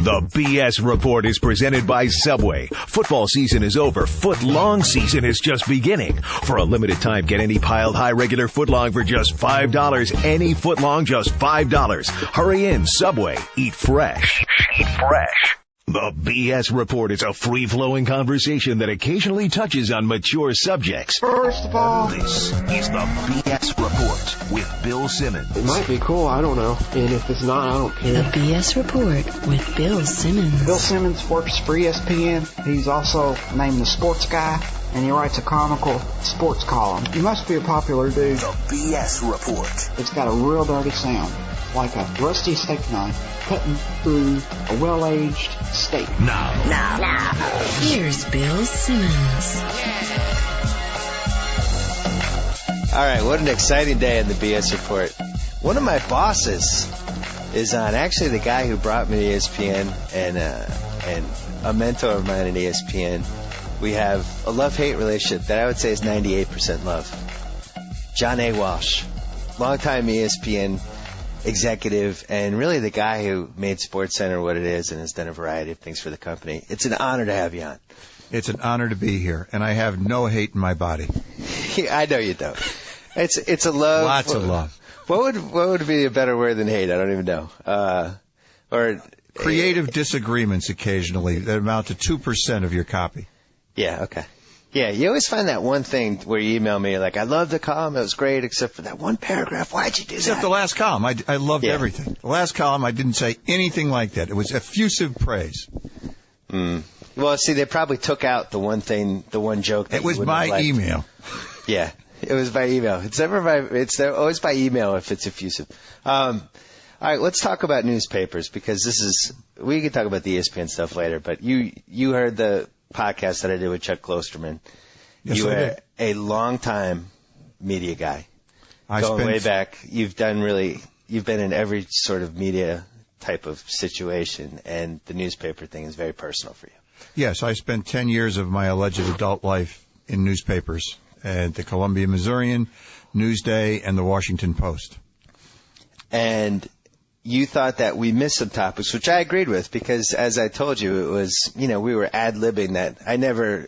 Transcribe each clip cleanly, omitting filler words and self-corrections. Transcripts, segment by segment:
The BS Report is presented by Subway. Football season is over. Foot-long season is just beginning. For a limited time, get any piled high regular footlong for just $5. Any footlong, just $5. Hurry in, Subway. Eat fresh. Eat fresh. The BS Report is a free-flowing conversation that occasionally touches on mature subjects. First of all, This is the BS Report with Bill Simmons. it might be cool, I don't know. And if it's not, I don't The care. BS Report with Bill Simmons. Bill Simmons works for ESPN. He's also named the sports guy, and he writes a comical sports column. He must be a popular dude. The BS Report. It's got a real dirty sound, like a rusty steak knife cutting through a well-aged steak. Now. Here's Bill Simmons. All right, what an exciting day in the BS Report. One of my bosses is on, actually the guy who brought me to ESPN and a mentor of mine at ESPN. We have a love-hate relationship that I would say is 98% love. John A. Walsh, longtime ESPN executive, and really the guy who made SportsCenter what it is and has done a variety of things for the company. It's an honor to have you on. It's an honor to be here, and I have no hate in my body. I know you don't. It's a love. Lots of love. What would be a better word than hate? I don't even know. Or Creative disagreements occasionally that amount to 2% of your copy. Yeah, okay. Yeah, you always find that one thing where you email me like, I love the column, it was great, except for that one paragraph. Why'd you do Except that? the last column. I loved Yeah. everything. The last column, I didn't say anything like that. It was effusive praise. Well, see, they probably took out the one thing, the one joke. That It was you wouldn't have my liked. email. Yeah, it was by email. It's always by email if it's effusive. All right, let's talk about newspapers, because we can talk about the ESPN stuff later, but you heard the podcast that I did with Chuck Klosterman. Yes, You I are did. a longtime media guy. I Going spent way back, you've been in every sort of media type of situation, and the newspaper thing is very personal for you. Yes, I spent 10 years of my alleged adult life in newspapers at the Columbia Missourian, Newsday, and the Washington Post. And you thought that we missed some topics, which I agreed with, because as I told you, it was, we were ad-libbing that. I never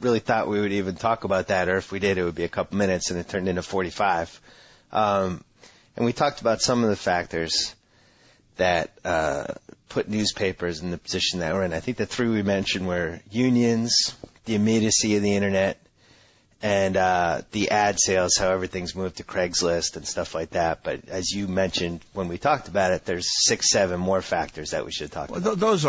really thought we would even talk about that, or if we did, it would be a couple minutes, and it turned into 45. And we talked about some of the factors that put newspapers in the position that we're in. I think the three we mentioned were unions, the immediacy of the Internet, and the ad sales, how everything's moved to Craigslist and stuff like that. But as you mentioned when we talked about it, there's 6, 7 more factors that we should talk about. Well, those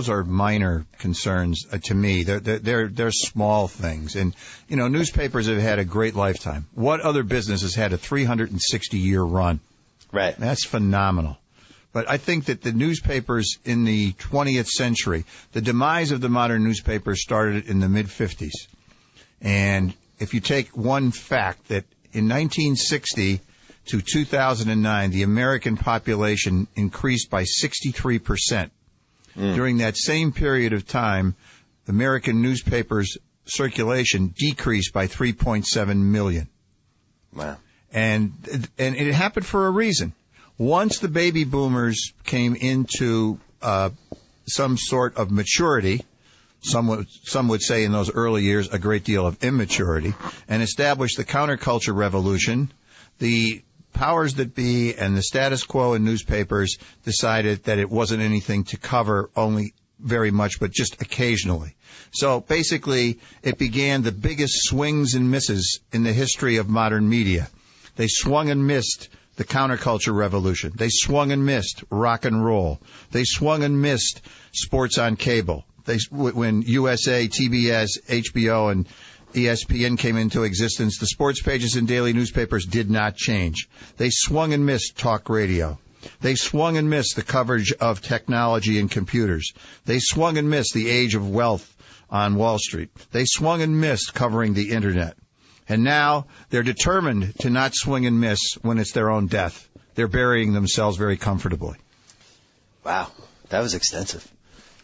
are minor concerns to me. They're small things, and newspapers have had a great lifetime. What other business has had a 360-year run? Right. That's phenomenal. But I think that the newspapers in the 20th century, the demise of the modern newspaper started in the mid-50s. And if you take one fact, that in 1960 to 2009, the American population increased by 63%. During that same period of time, American newspapers' circulation decreased by 3.7 million. Wow. And it happened for a reason. Once the baby boomers came into some sort of maturity, some would say in those early years a great deal of immaturity, and established the counterculture revolution, the powers that be and the status quo in newspapers decided that it wasn't anything to cover only very much, but just occasionally. So basically, it began the biggest swings and misses in the history of modern media. They swung and missed the counterculture revolution. They swung and missed rock and roll. They swung and missed sports on cable. When USA, TBS, HBO, and ESPN came into existence, the sports pages in daily newspapers did not change. They swung and missed talk radio. They swung and missed the coverage of technology and computers. They swung and missed the age of wealth on Wall Street. They swung and missed covering the Internet. And now they're determined to not swing and miss when it's their own death. They're burying themselves very comfortably. Wow. That was extensive.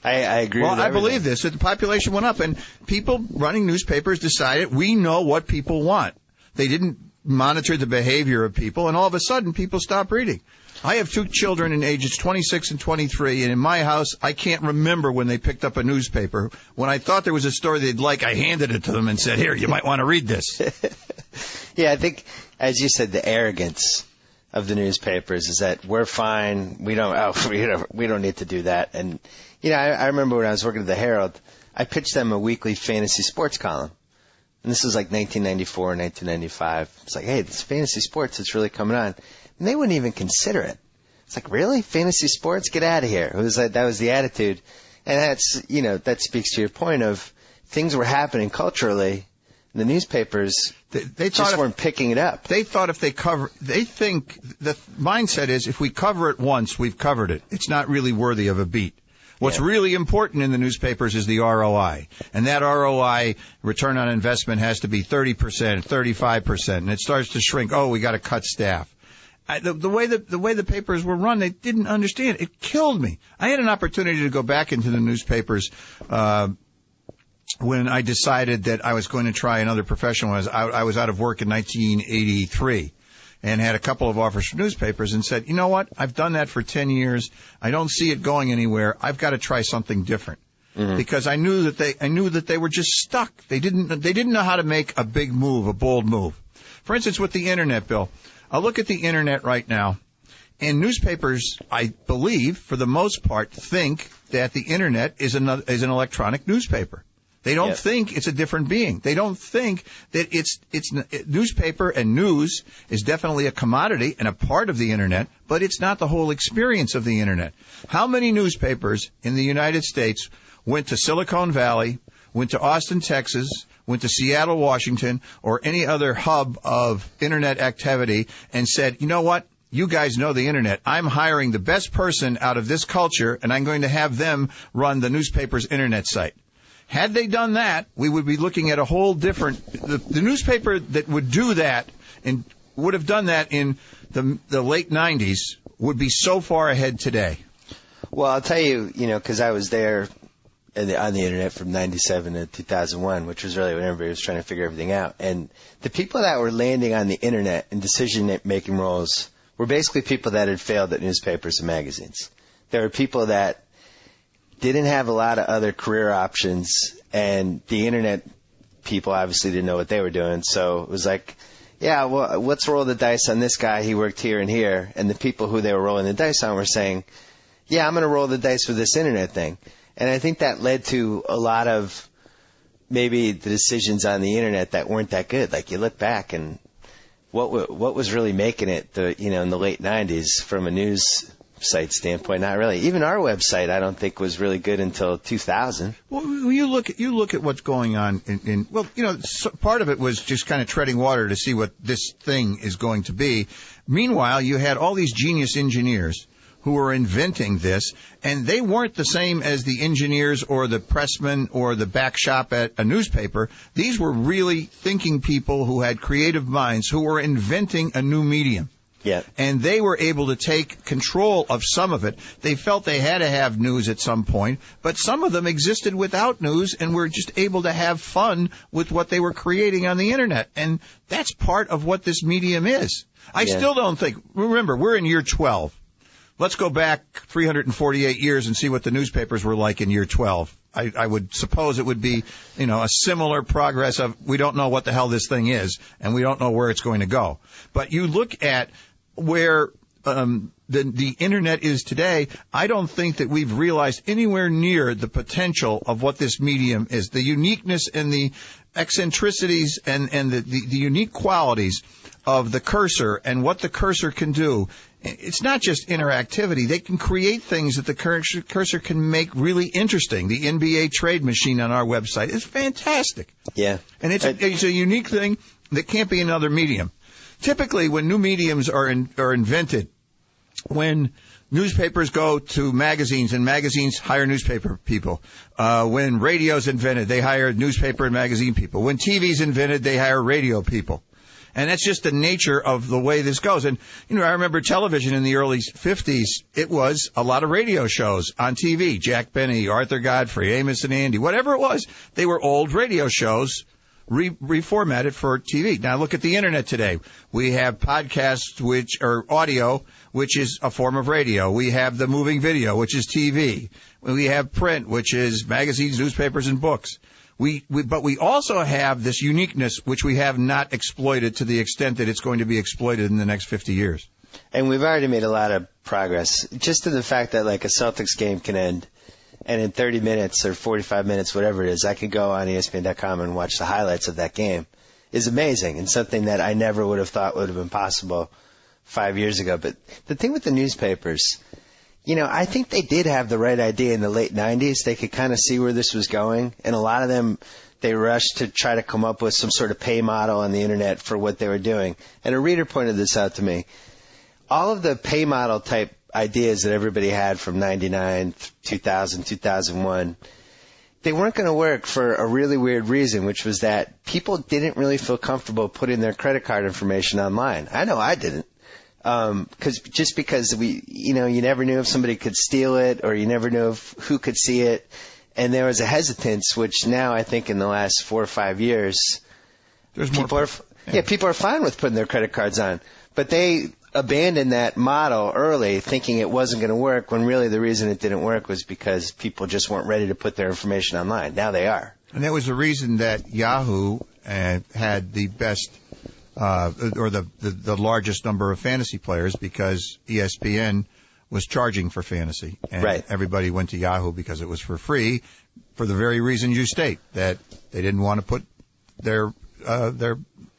I agree with Well, I everything. believe this, that the population went up, and people running newspapers decided we know what people want. They didn't monitored the behavior of people, and all of a sudden people stop reading. I have 2 children in ages 26 and 23, and in my house, I can't remember when they picked up a newspaper. When I thought there was a story they'd like, I handed it to them and said, here, you might want to read this. Yeah, I think, as you said, the arrogance of the newspapers is that we're fine. We don't need to do that. And, I remember when I was working at the Herald, I pitched them a weekly fantasy sports column. And this was like 1994, 1995. It's like, hey, this fantasy sports, it's really coming on. And they wouldn't even consider it. It's like, really? Fantasy sports? Get out of here. It was like, that was the attitude. And that's, that speaks to your point of things were happening culturally. The newspapers they just weren't picking it up. They thought if they think the mindset is if we cover it once, we've covered it. It's not really worthy of a beat. What's really important in the newspapers is the ROI. And that ROI, return on investment, has to be 30%, 35%. And it starts to shrink. Oh, we got to cut staff. The way the papers were run, they didn't understand. It killed me. I had an opportunity to go back into the newspapers when I decided that I was going to try another profession. I was out of work in 1983 and had a couple of offers from newspapers and said, you know what? I've done that for 10 years. I don't see it going anywhere. I've got to try something different. Mm-hmm. Because I knew that they were just stuck. They didn't know how to make a big move, a bold move. For instance, with the internet, Bill. I'll look at the internet right now, and newspapers, I believe, for the most part, think that the internet is an electronic newspaper. They don't think it's a different being. They don't think that it's newspaper and news is definitely a commodity and a part of the internet, but it's not the whole experience of the internet. How many newspapers in the United States went to Silicon Valley, went to Austin, Texas, went to Seattle, Washington, or any other hub of internet activity and said, you know what? You guys know the internet. I'm hiring the best person out of this culture, and I'm going to have them run the newspaper's internet site. Had they done that, we would be looking at a whole different... The newspaper that would do that and would have done that in the late 90s would be so far ahead today. Well, I'll tell you, because I was there on the internet from 97 to 2001, which was really when everybody was trying to figure everything out. And the people that were landing on the internet in decision-making roles were basically people that had failed at newspapers and magazines. There were people that didn't have a lot of other career options, and the internet people obviously didn't know what they were doing. So it was like, yeah, well, let's roll the dice on this guy. He worked here and here. And the people who they were rolling the dice on were saying, yeah, I'm going to roll the dice for this internet thing. And I think that led to a lot of maybe the decisions on the internet that weren't that good. Like you look back and what was really making it in the late 90s from a news site standpoint, not really. Even our website, I don't think was really good until 2000. Well, you look at what's going on part of it was just kind of treading water to see what this thing is going to be. Meanwhile, you had all these genius engineers who were inventing this, and they weren't the same as the engineers or the pressmen or the back shop at a newspaper. These were really thinking people who had creative minds who were inventing a new medium. Yeah. And they were able to take control of some of it. They felt they had to have news at some point, but some of them existed without news and were just able to have fun with what they were creating on the internet. And that's part of what this medium is. I still don't think, remember, we're in year 12. Let's go back 348 years and see what the newspapers were like in year 12. I would suppose it would be, a similar progress of we don't know what the hell this thing is and we don't know where it's going to go. But you look at where the internet is today, I don't think that we've realized anywhere near the potential of what this medium is. The uniqueness and the eccentricities and the unique qualities of the cursor and what the cursor can do. It's not just interactivity. They can create things that the cursor can make really interesting. The NBA trade machine on our website is fantastic. Yeah. And it's a unique thing that can't be another medium. Typically, when new mediums are invented, when newspapers go to magazines and magazines hire newspaper people, when radio's invented, they hire newspaper and magazine people. When TV's invented, they hire radio people. And that's just the nature of the way this goes. And, I remember television in the early 50s, it was a lot of radio shows on TV. Jack Benny, Arthur Godfrey, Amos and Andy, whatever it was. They were old radio shows reformatted for TV. Now look at the internet today. We have podcasts, which are audio, which is a form of radio. We have the moving video, which is TV. We have print, which is magazines, newspapers, and books. But we also have this uniqueness, which we have not exploited to the extent that it's going to be exploited in the next 50 years. And we've already made a lot of progress. Just in the fact that, like, a Celtics game can end, and in 30 minutes or 45 minutes, whatever it is, I could go on ESPN.com and watch the highlights of that game is amazing, and something that I never would have thought would have been possible 5 years ago. But the thing with the newspapers, I think they did have the right idea in the late 90s. They could kind of see where this was going, and a lot of them, they rushed to try to come up with some sort of pay model on the internet for what they were doing. And a reader pointed this out to me. All of the pay model type ideas that everybody had from 99, 2000, 2001, they weren't going to work for a really weird reason, which was that people didn't really feel comfortable putting their credit card information online. I know I didn't. Because you never knew if somebody could steal it, or you never knew who could see it. And there was a hesitance, which now I think in the last 4 or 5 years, people are fine with putting their credit cards on. But they abandoned that model early, thinking it wasn't going to work, when really the reason it didn't work was because people just weren't ready to put their information online. Now they are. And that was the reason that Yahoo had the best or the largest number of fantasy players, because ESPN was charging for fantasy. And right. Everybody went to Yahoo because it was for free, for the very reason you state, that they didn't want to put their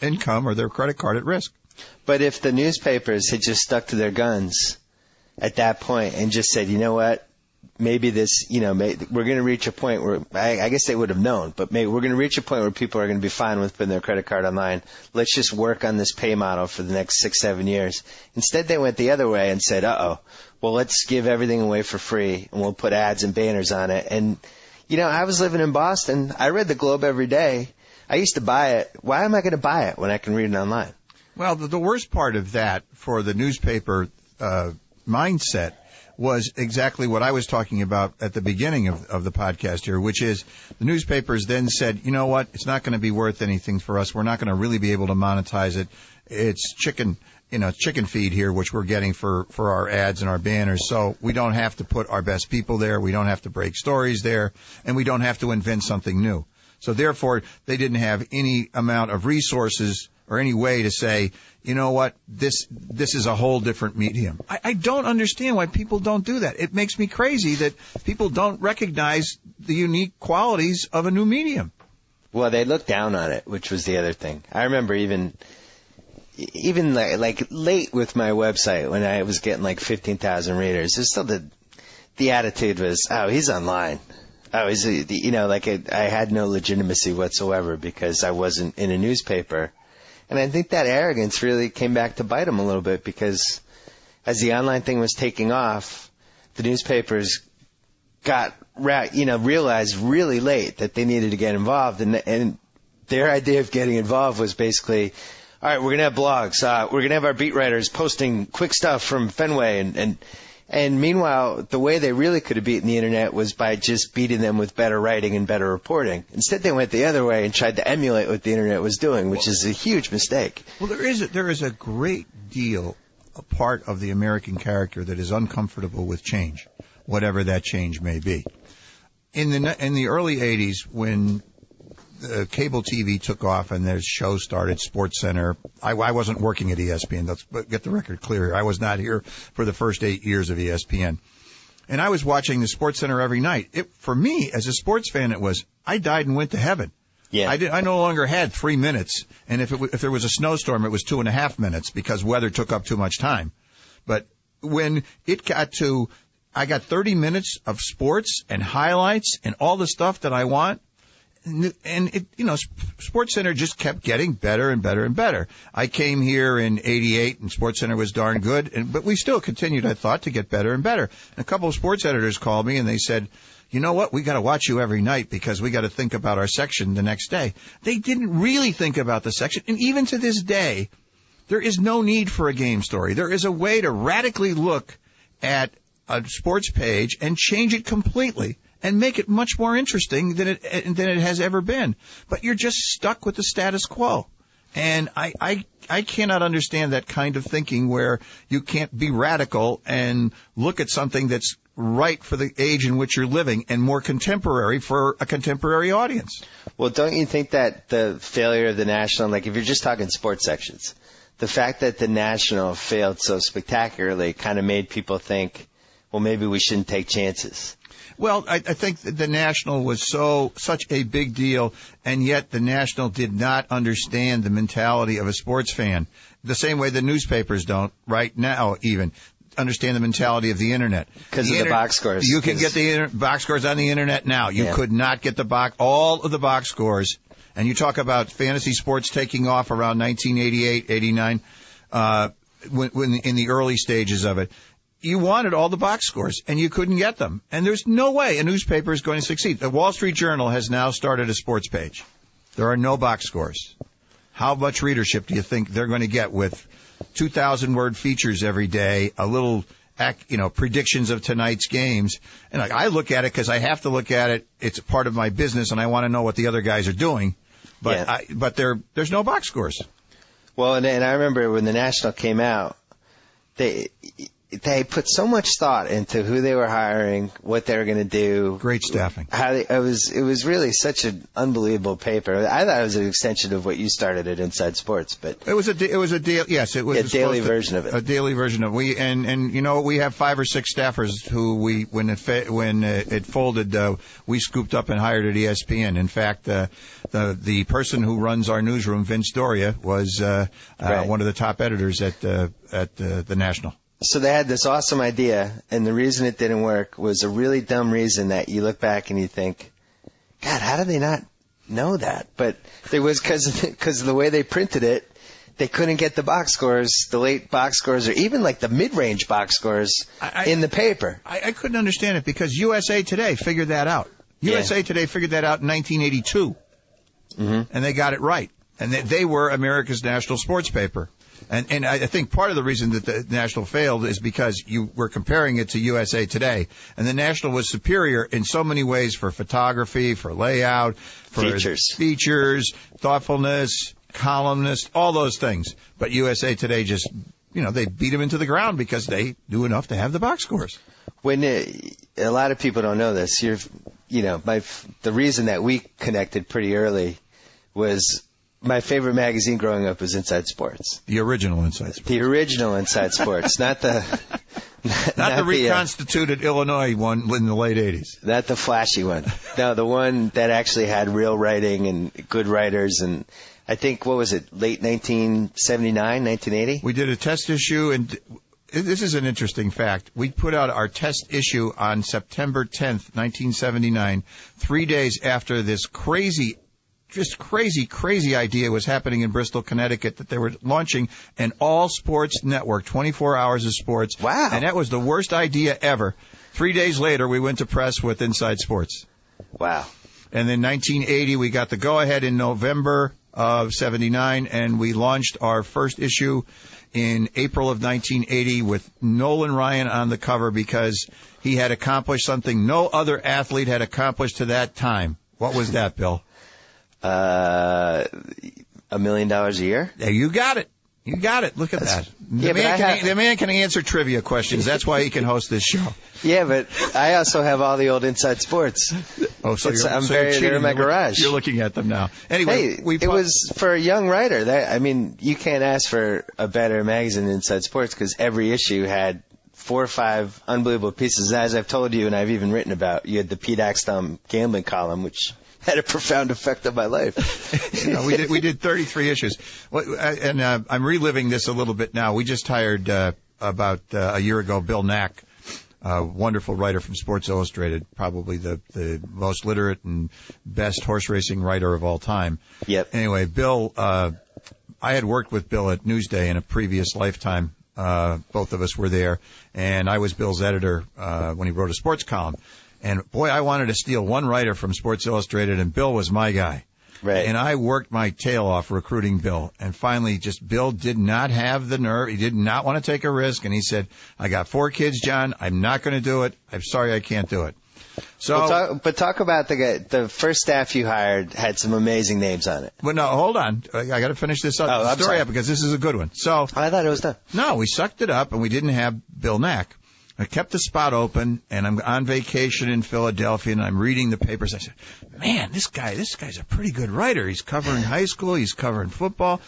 income or their credit card at risk. But if the newspapers had just stuck to their guns at that point and just said, you know what, maybe this, we're going to reach a point where, I guess they would have known, but maybe we're going to reach a point where people are going to be fine with putting their credit card online. Let's just work on this pay model for the next 6-7 years. Instead, they went the other way and said, well, let's give everything away for free, and we'll put ads and banners on it. And, I was living in Boston. I read the Globe every day. I used to buy it. Why am I going to buy it when I can read it online? Well, the worst part of that for the newspaper mindset was exactly what I was talking about at the beginning of the podcast here, which is the newspapers then said, you know what, it's not going to be worth anything for us. We're not going to really be able to monetize it. It's chicken feed here, which we're getting for our ads and our banners. So we don't have to put our best people there. We don't have to break stories there, and we don't have to invent something new. So therefore, they didn't have any amount of resources or any way to say, you know what, this is a whole different medium. I don't understand why people don't do that. It makes me crazy that people don't recognize the unique qualities of a new medium. Well, they look down on it, which was the other thing. I remember even like late with my website, when I was getting like 15,000 readers, there's still the attitude was, oh, he's online. Oh, I had no legitimacy whatsoever because I wasn't in a newspaper. And I think that arrogance really came back to bite them a little bit, because as the online thing was taking off, the newspapers realized really late that they needed to get involved. And their idea of getting involved was basically, all right, we're going to have blogs. We're going to have our beat writers posting quick stuff from Fenway. And meanwhile, the way they really could have beaten the internet was by just beating them with better writing and better reporting. Instead, they went the other way and tried to emulate what the internet was doing, which is a huge mistake. Well, there is a great deal, a part of the American character that is uncomfortable with change, whatever that change may be. In the early 80s, when cable TV took off and their show started, SportsCenter. I wasn't working at ESPN. Let's get the record clear here. I was not here for the first 8 years of ESPN. And I was watching the SportsCenter every night. For me, as a sports fan, it was, I died and went to heaven. Yeah. I no longer had 3 minutes. And if there was a snowstorm, it was 2.5 minutes because weather took up too much time. But when it got to, I got 30 minutes of sports and highlights and all the stuff that I want. And SportsCenter just kept getting better and better and better. I came here in '88, and SportsCenter was darn good, but we still continued, I thought, to get better and better. And a couple of sports editors called me, and they said, you know what, we got to watch you every night because we got to think about our section the next day. They didn't really think about the section, and even to this day, there is no need for a game story. There is a way to radically look at a sports page and change it completely and make it much more interesting than it has ever been. But you're just stuck with the status quo. And I cannot understand that kind of thinking where you can't be radical and look at something that's right for the age in which you're living and more contemporary for a contemporary audience. Well, don't you think that the failure of the National, like if you're just talking sports sections, the fact that the National failed so spectacularly kind of made people think, well, maybe we shouldn't take chances? Well, I think that the National was such a big deal, and yet the National did not understand the mentality of a sports fan. The same way the newspapers don't right now even understand the mentality of the Internet. Because of the box scores. You can get the box scores on the Internet now. You could not get all of the box scores. And you talk about fantasy sports taking off around 1988, 89, when in the early stages of it. You wanted all the box scores, and you couldn't get them. And there's no way a newspaper is going to succeed. The Wall Street Journal has now started a sports page. There are no box scores. How much readership do you think they're going to get with 2,000-word features every day, a little, predictions of tonight's games? And I look at it because I have to look at it. It's part of my business, and I want to know what the other guys are doing. But there's no box scores. Well, and I remember when the National came out, they put so much thought into who they were hiring, what they were going to do. Great staffing. It was really such an unbelievable paper. I thought it was an extension of what you started at Inside Sports, but it was a daily version of it. A daily version of it. And we have 5 or 6 staffers who when it folded, we scooped up and hired at ESPN. In fact, the person who runs our newsroom, Vince Doria, was one of the top editors at the National. So they had this awesome idea, and the reason it didn't work was a really dumb reason that you look back and you think, God, how did they not know that? But it was because of the way they printed it, they couldn't get the box scores, the late box scores, or even like the mid-range box scores in the paper. I couldn't understand it because USA Today figured that out. USA Today figured that out in 1982, and they got it right. And they were America's national sports paper. And I think part of the reason that the National failed is because you were comparing it to USA Today. And the National was superior in so many ways for photography, for layout, for features, thoughtfulness, columnists, all those things. But USA Today just, they beat them into the ground because they do enough to have the box scores. When a lot of people don't know this, the reason that we connected pretty early was my favorite magazine growing up was Inside Sports. The original Inside Sports. The original Inside Sports, not the reconstituted Illinois one in the late 80s. Not the flashy one. No, the one that actually had real writing and good writers. And I think, what was it, late 1979, 1980? We did a test issue, and this is an interesting fact. We put out our test issue on September 10th, 1979, 3 days after this crazy idea was happening in Bristol, Connecticut, that they were launching an all-sports network, 24 hours of sports. Wow. And that was the worst idea ever. 3 days later, we went to press with Inside Sports. Wow. And then 1980, we got the go-ahead in November of 79, and we launched our first issue in April of 1980 with Nolan Ryan on the cover because he had accomplished something no other athlete had accomplished to that time. What was that, Bill? $1 million a year? Yeah, you got it. You got it. Look at that. The man can answer trivia questions. That's why he can host this show. Yeah, but I also have all the old Inside Sports. Oh, so they're in my garage. You're looking at them now. Anyway, it was for a young writer. You can't ask for a better magazine than Inside Sports because every issue had 4 or 5 unbelievable pieces. As I've told you, and I've even written about, you had the Pete Axtell gambling column, which had a profound effect on my life. We did 33 issues. And I'm reliving this a little bit now. We just hired about a year ago Bill Knack, a wonderful writer from Sports Illustrated, probably the most literate and best horse racing writer of all time. Yep. Anyway, Bill, I had worked with Bill at Newsday in a previous lifetime. Both of us were there, and I was Bill's editor when he wrote a sports column. And, boy, I wanted to steal one writer from Sports Illustrated, and Bill was my guy. Right. And I worked my tail off recruiting Bill. And finally, Bill did not have the nerve. He did not want to take a risk. And he said, I got 4 kids, John. I'm not going to do it. I'm sorry I can't do it. So, but talk about the first staff you hired had some amazing names on it. But no, hold on. I got to finish this story up because this is a good one. So I thought it was done. No, we sucked it up and we didn't have Bill Knack. I kept the spot open, and I'm on vacation in Philadelphia, and I'm reading the papers. I said, man, this guy's a pretty good writer. He's covering high school. He's covering football.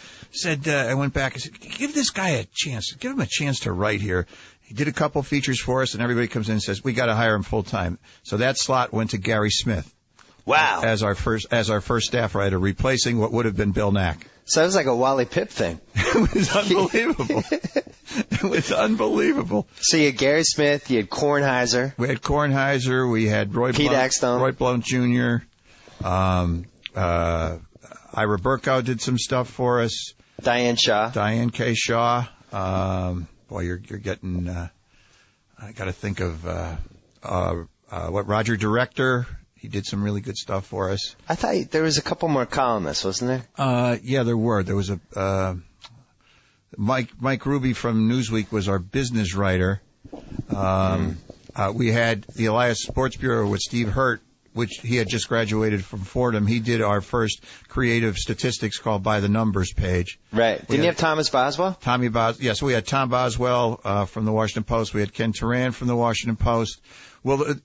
I went back and said, give this guy a chance. Give him a chance to write here. He did a couple features for us, and everybody comes in and says, we got to hire him full time. So that slot went to Gary Smith. Wow. As our first staff writer, replacing what would have been Bill Knack. So it was like a Wally Pipp thing. It was unbelievable. It was unbelievable. So you had Gary Smith, you had Kornheiser. We had Kornheiser, we had Roy Blount Jr. Ira Burkow did some stuff for us. Diane K. Shaw. Boy, you're getting. I got to think of Roger Director. He did some really good stuff for us. I thought there was a couple more columnists, wasn't there? Yeah, there were. There was Mike Ruby from Newsweek was our business writer. We had the Elias Sports Bureau with Steve Hurt, which he had just graduated from Fordham. He did our first creative statistics called By the Numbers page. Right. Didn't you have Thomas Boswell? Yes, we had Tom Boswell from the Washington Post. We had Ken Turan from the Washington Post. Well,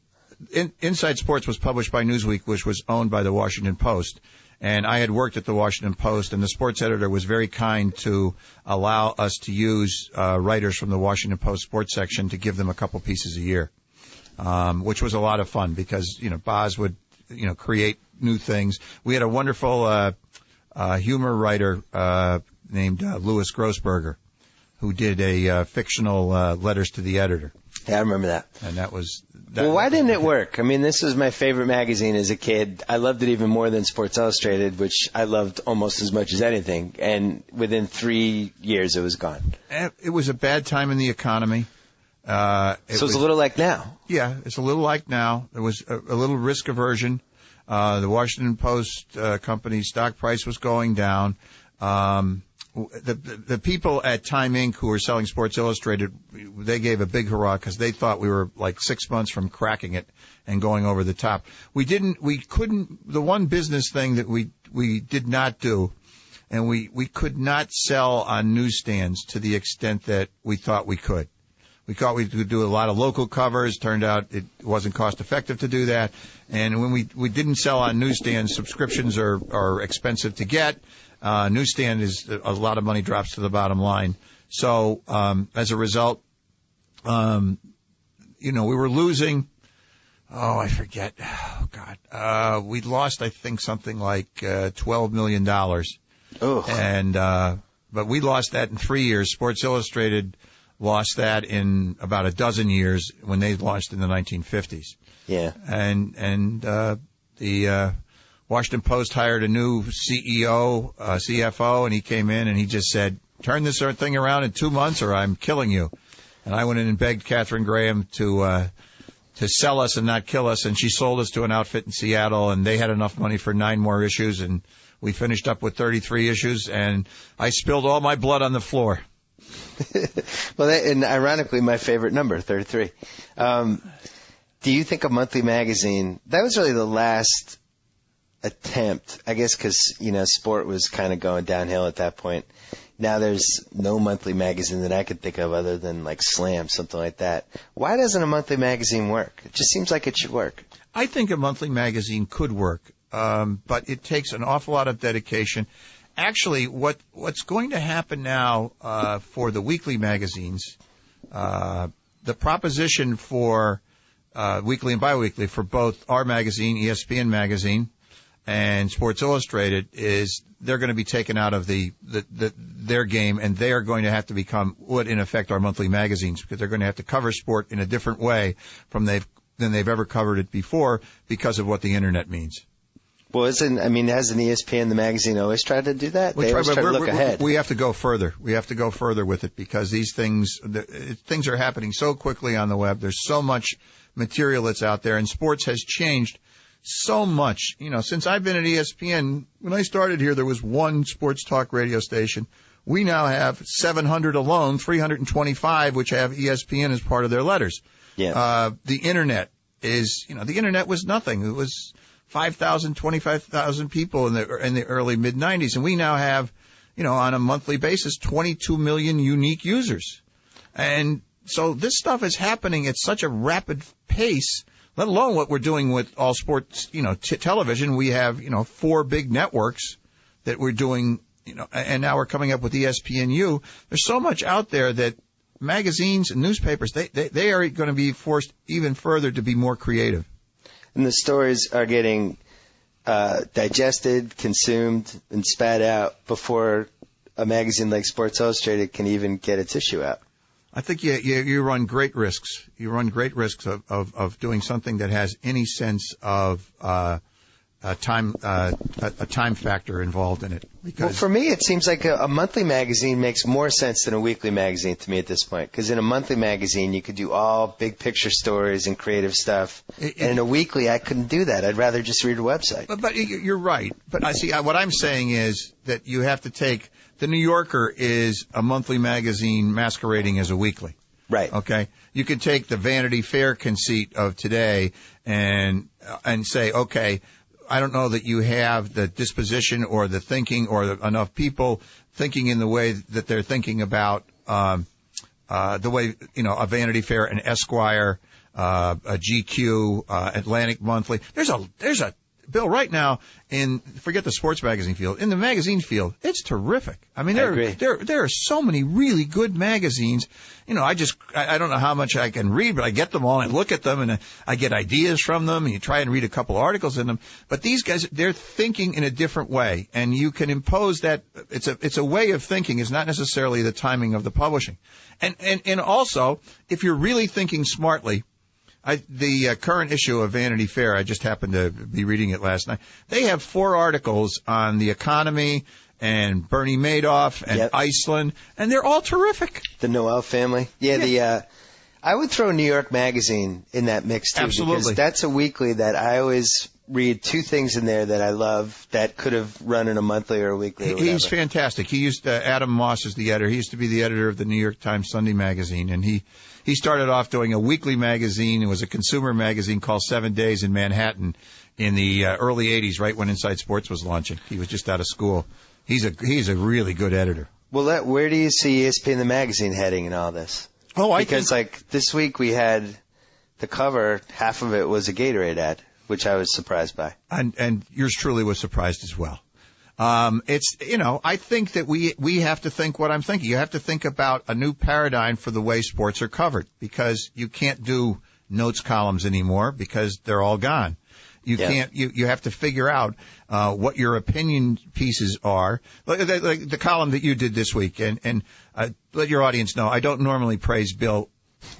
Inside Sports was published by Newsweek, which was owned by the Washington Post. And I had worked at the Washington Post, and the sports editor was very kind to allow us to use writers from the Washington Post sports section to give them a couple pieces a year, which was a lot of fun because, Boz would, create new things. We had a wonderful humor writer named Louis Grossberger who did a fictional letters to the editor. Yeah, I remember that. And that was... Well, why didn't it work? I mean, this was my favorite magazine as a kid. I loved it even more than Sports Illustrated, which I loved almost as much as anything. And within 3 years, it was gone. It was a bad time in the economy. So it's a little like now. Yeah, it's a little like now. There was a little risk aversion. The Washington Post company's stock price was going down. The people at Time Inc. who were selling Sports Illustrated, they gave a big hurrah because they thought we were like 6 months from cracking it and going over the top. The one business thing that we did not do, and we could not sell on newsstands to the extent that we thought we could. We thought we could do a lot of local covers. Turned out it wasn't cost effective to do that. And when we didn't sell on newsstands, subscriptions are expensive to get. Newsstand is a lot of money drops to the bottom line. So, as a result, we were losing. Oh, I forget. Oh God. We lost, I think, something like, $12 million. Oh. And, but we lost that in 3 years. Sports Illustrated lost that in about a dozen years when they launched in the 1950s. Yeah. And the Washington Post hired a new CEO, CFO, and he came in and he just said, turn this thing around in 2 months or I'm killing you. And I went in and begged Katharine Graham to sell us and not kill us, and she sold us to an outfit in Seattle, and they had enough money for 9 more issues, and we finished up with 33 issues, and I spilled all my blood on the floor. Well, and ironically, my favorite number, 33. Do you think a monthly magazine, that was really the last attempt, I guess, because, sport was kind of going downhill at that point. Now there's no monthly magazine that I could think of other than like Slam, something like that. Why doesn't a monthly magazine work? It just seems like it should work. I think a monthly magazine could work, but it takes an awful lot of dedication. Actually, what's going to happen now for the weekly magazines, the proposition for weekly and biweekly for both our magazine, ESPN magazine, and Sports Illustrated is they're going to be taken out of their game, and they are going to have to become what in effect are monthly magazines, because they're going to have to cover sport in a different way than they've ever covered it before because of what the internet means. Well, hasn't ESPN, the magazine, always tried to do that? They always try to look ahead. We have to go further. We have to go further with it because these things are happening so quickly on the web. There's so much material that's out there, and sports has changed so much. Since I've been at ESPN, when I started here, there was one sports talk radio station. We now have 700 alone, 325, which have ESPN as part of their letters. Yeah. The internet is, the internet was nothing. It was 5,000, 25,000 people in the early mid-'90s, and we now have, on a monthly basis, 22 million unique users. And so this stuff is happening at such a rapid pace, let alone what we're doing with all sports, television. We have, 4 big networks that we're doing, and now we're coming up with ESPNU. There's so much out there that magazines and newspapers, they are going to be forced even further to be more creative. And the stories are getting digested, consumed, and spat out before a magazine like Sports Illustrated can even get its issue out. I think you run great risks. You run great risks of doing something that has any sense of a time factor involved in it. Well, for me, it seems like a monthly magazine makes more sense than a weekly magazine to me at this point. Because in a monthly magazine, you could do all big picture stories and creative stuff. And in a weekly, I couldn't do that. I'd rather just read a website. But you're right. But I see what I'm saying is that you have to take the New Yorker is a monthly magazine masquerading as a weekly. Right. Okay. You could take the Vanity Fair conceit of today and say, okay, I don't know that you have the disposition or the thinking or enough people thinking in the way that they're thinking about the way, a Vanity Fair, an Esquire, a GQ, Atlantic Monthly. There's a Bill, right now, forget the sports magazine field, in the magazine field, it's terrific. I mean, there are so many really good magazines. I don't know how much I can read, but I get them all and look at them and I get ideas from them and you try and read a couple articles in them. But these guys, they're thinking in a different way, and you can impose that. It's a way of thinking. It's not necessarily the timing of the publishing. And also, if you're really thinking smartly, the current issue of Vanity Fair, I just happened to be reading it last night. They have 4 articles on the economy and Bernie Madoff and Iceland, and they're all terrific. The Noel family. Yeah. I would throw New York Magazine in that mix, too. Absolutely. Because that's a weekly that I always read 2 things in there that I love that could have run in a monthly or a weekly or whatever. He's fantastic. Adam Moss is the editor. He used to be the editor of the New York Times Sunday magazine, and he started off doing a weekly magazine. It was a consumer magazine called 7 Days in Manhattan in the early 80s, right when Inside Sports was launching. He was just out of school. He's a really good editor. Well, where do you see ESPN the magazine heading in all this? Because this week we had the cover, half of it was a Gatorade ad, which I was surprised by. And yours truly was surprised as well. I think that we have to think what I'm thinking. You have to think about a new paradigm for the way sports are covered, because you can't do notes columns anymore because they're all gone. You have to figure out what your opinion pieces are. Like the column that you did this week, and let your audience know, I don't normally praise Bill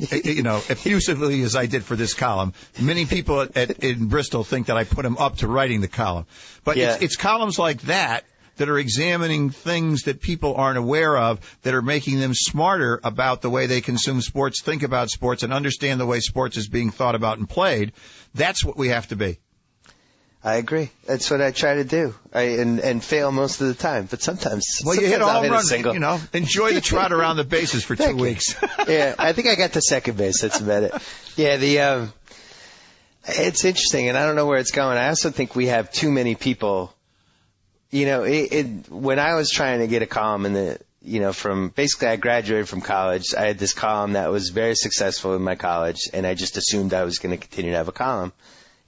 effusively as I did for this column. Many people in Bristol think that I put him up to writing the column. But it's columns like that are examining things that people aren't aware of, that are making them smarter about the way they consume sports, think about sports, and understand the way sports is being thought about and played. That's what we have to be. I agree. That's what I try to do. And fail most of the time, but sometimes. Well, you hit a home run. Single. Enjoy the trot around the bases for 2 weeks. Yeah, I think I got to second base. That's about it. Yeah, it's interesting, and I don't know where it's going. I also think we have too many people. When I was trying to get a column from basically I graduated from college, I had this column that was very successful in my college, and I just assumed I was going to continue to have a column.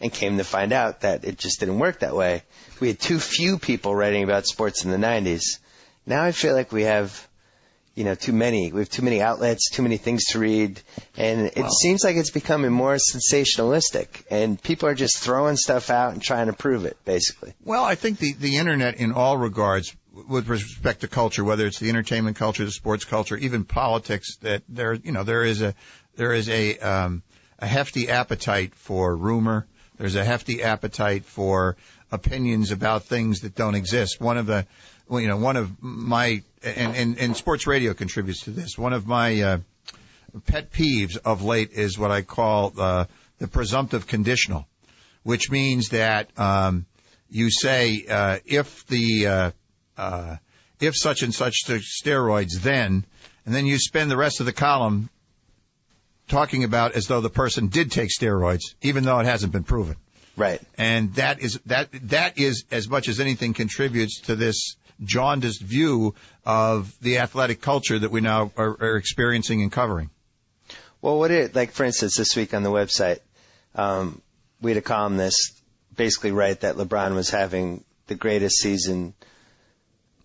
And came to find out that it just didn't work that way. We had too few people writing about sports in the 90s. Now I feel like we have, too many. We have too many outlets, too many things to read. And it seems like it's becoming more sensationalistic. And people are just throwing stuff out and trying to prove it, basically. Well, I think the Internet in all regards, with respect to culture, whether it's the entertainment culture, the sports culture, even politics, that there is a hefty appetite for rumor. There's a hefty appetite for opinions about things that don't exist. One of my, and sports radio contributes to this. One of my pet peeves of late is what I call the presumptive conditional, which means that you say if such and such took steroids, then, and then you spend the rest of the column talking about as though the person did take steroids, even though it hasn't been proven. Right. And that is as much as anything contributes to this jaundiced view of the athletic culture that we now are experiencing and covering. Well, like for instance, this week on the website, we had a columnist basically write that LeBron was having the greatest season,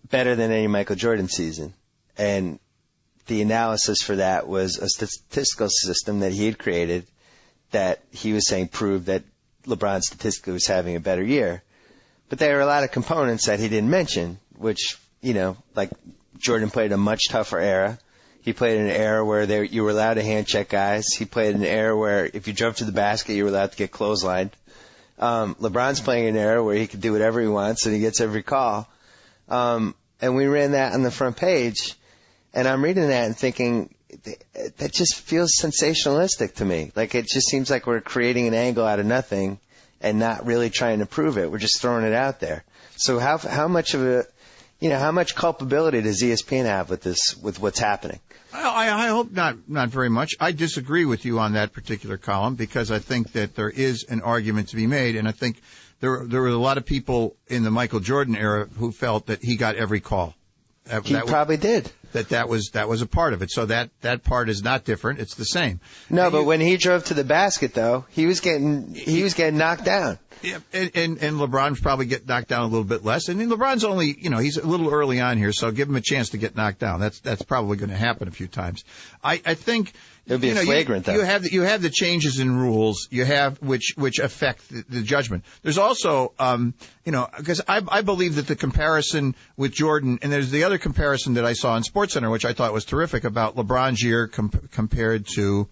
better than any Michael Jordan season. And the analysis for that was a statistical system that he had created that he was saying proved that LeBron statistically was having a better year. But there are a lot of components that he didn't mention, which, like Jordan played a much tougher era. He played in an era where you were allowed to hand check guys. He played in an era where if you jumped to the basket, you were allowed to get clotheslined. LeBron's playing in an era where he can do whatever he wants and he gets every call. And we ran that on the front page, and I'm reading that and thinking, that just feels sensationalistic to me. Like, it just seems like we're creating an angle out of nothing and not really trying to prove it. We're just throwing it out there. So how much of how much culpability does ESPN have with what's happening? I hope not very much. I disagree with you on that particular column because I think that there is an argument to be made, and I think there were a lot of people in the Michael Jordan era who felt that he got every call. He probably did. That was a part of it. So that part is not different. It's the same. No, but when he drove to the basket, though, he was getting knocked down. Yeah, and LeBron's probably get knocked down a little bit less. And LeBron's only, he's a little early on here, so give him a chance to get knocked down. That's probably going to happen a few times. I think it would be flagrant, though. You have the changes in rules you have which affect the judgment. There's also because I believe that the comparison with Jordan, and there's the other comparison that I saw on SportsCenter, which I thought was terrific, about LeBron's year compared to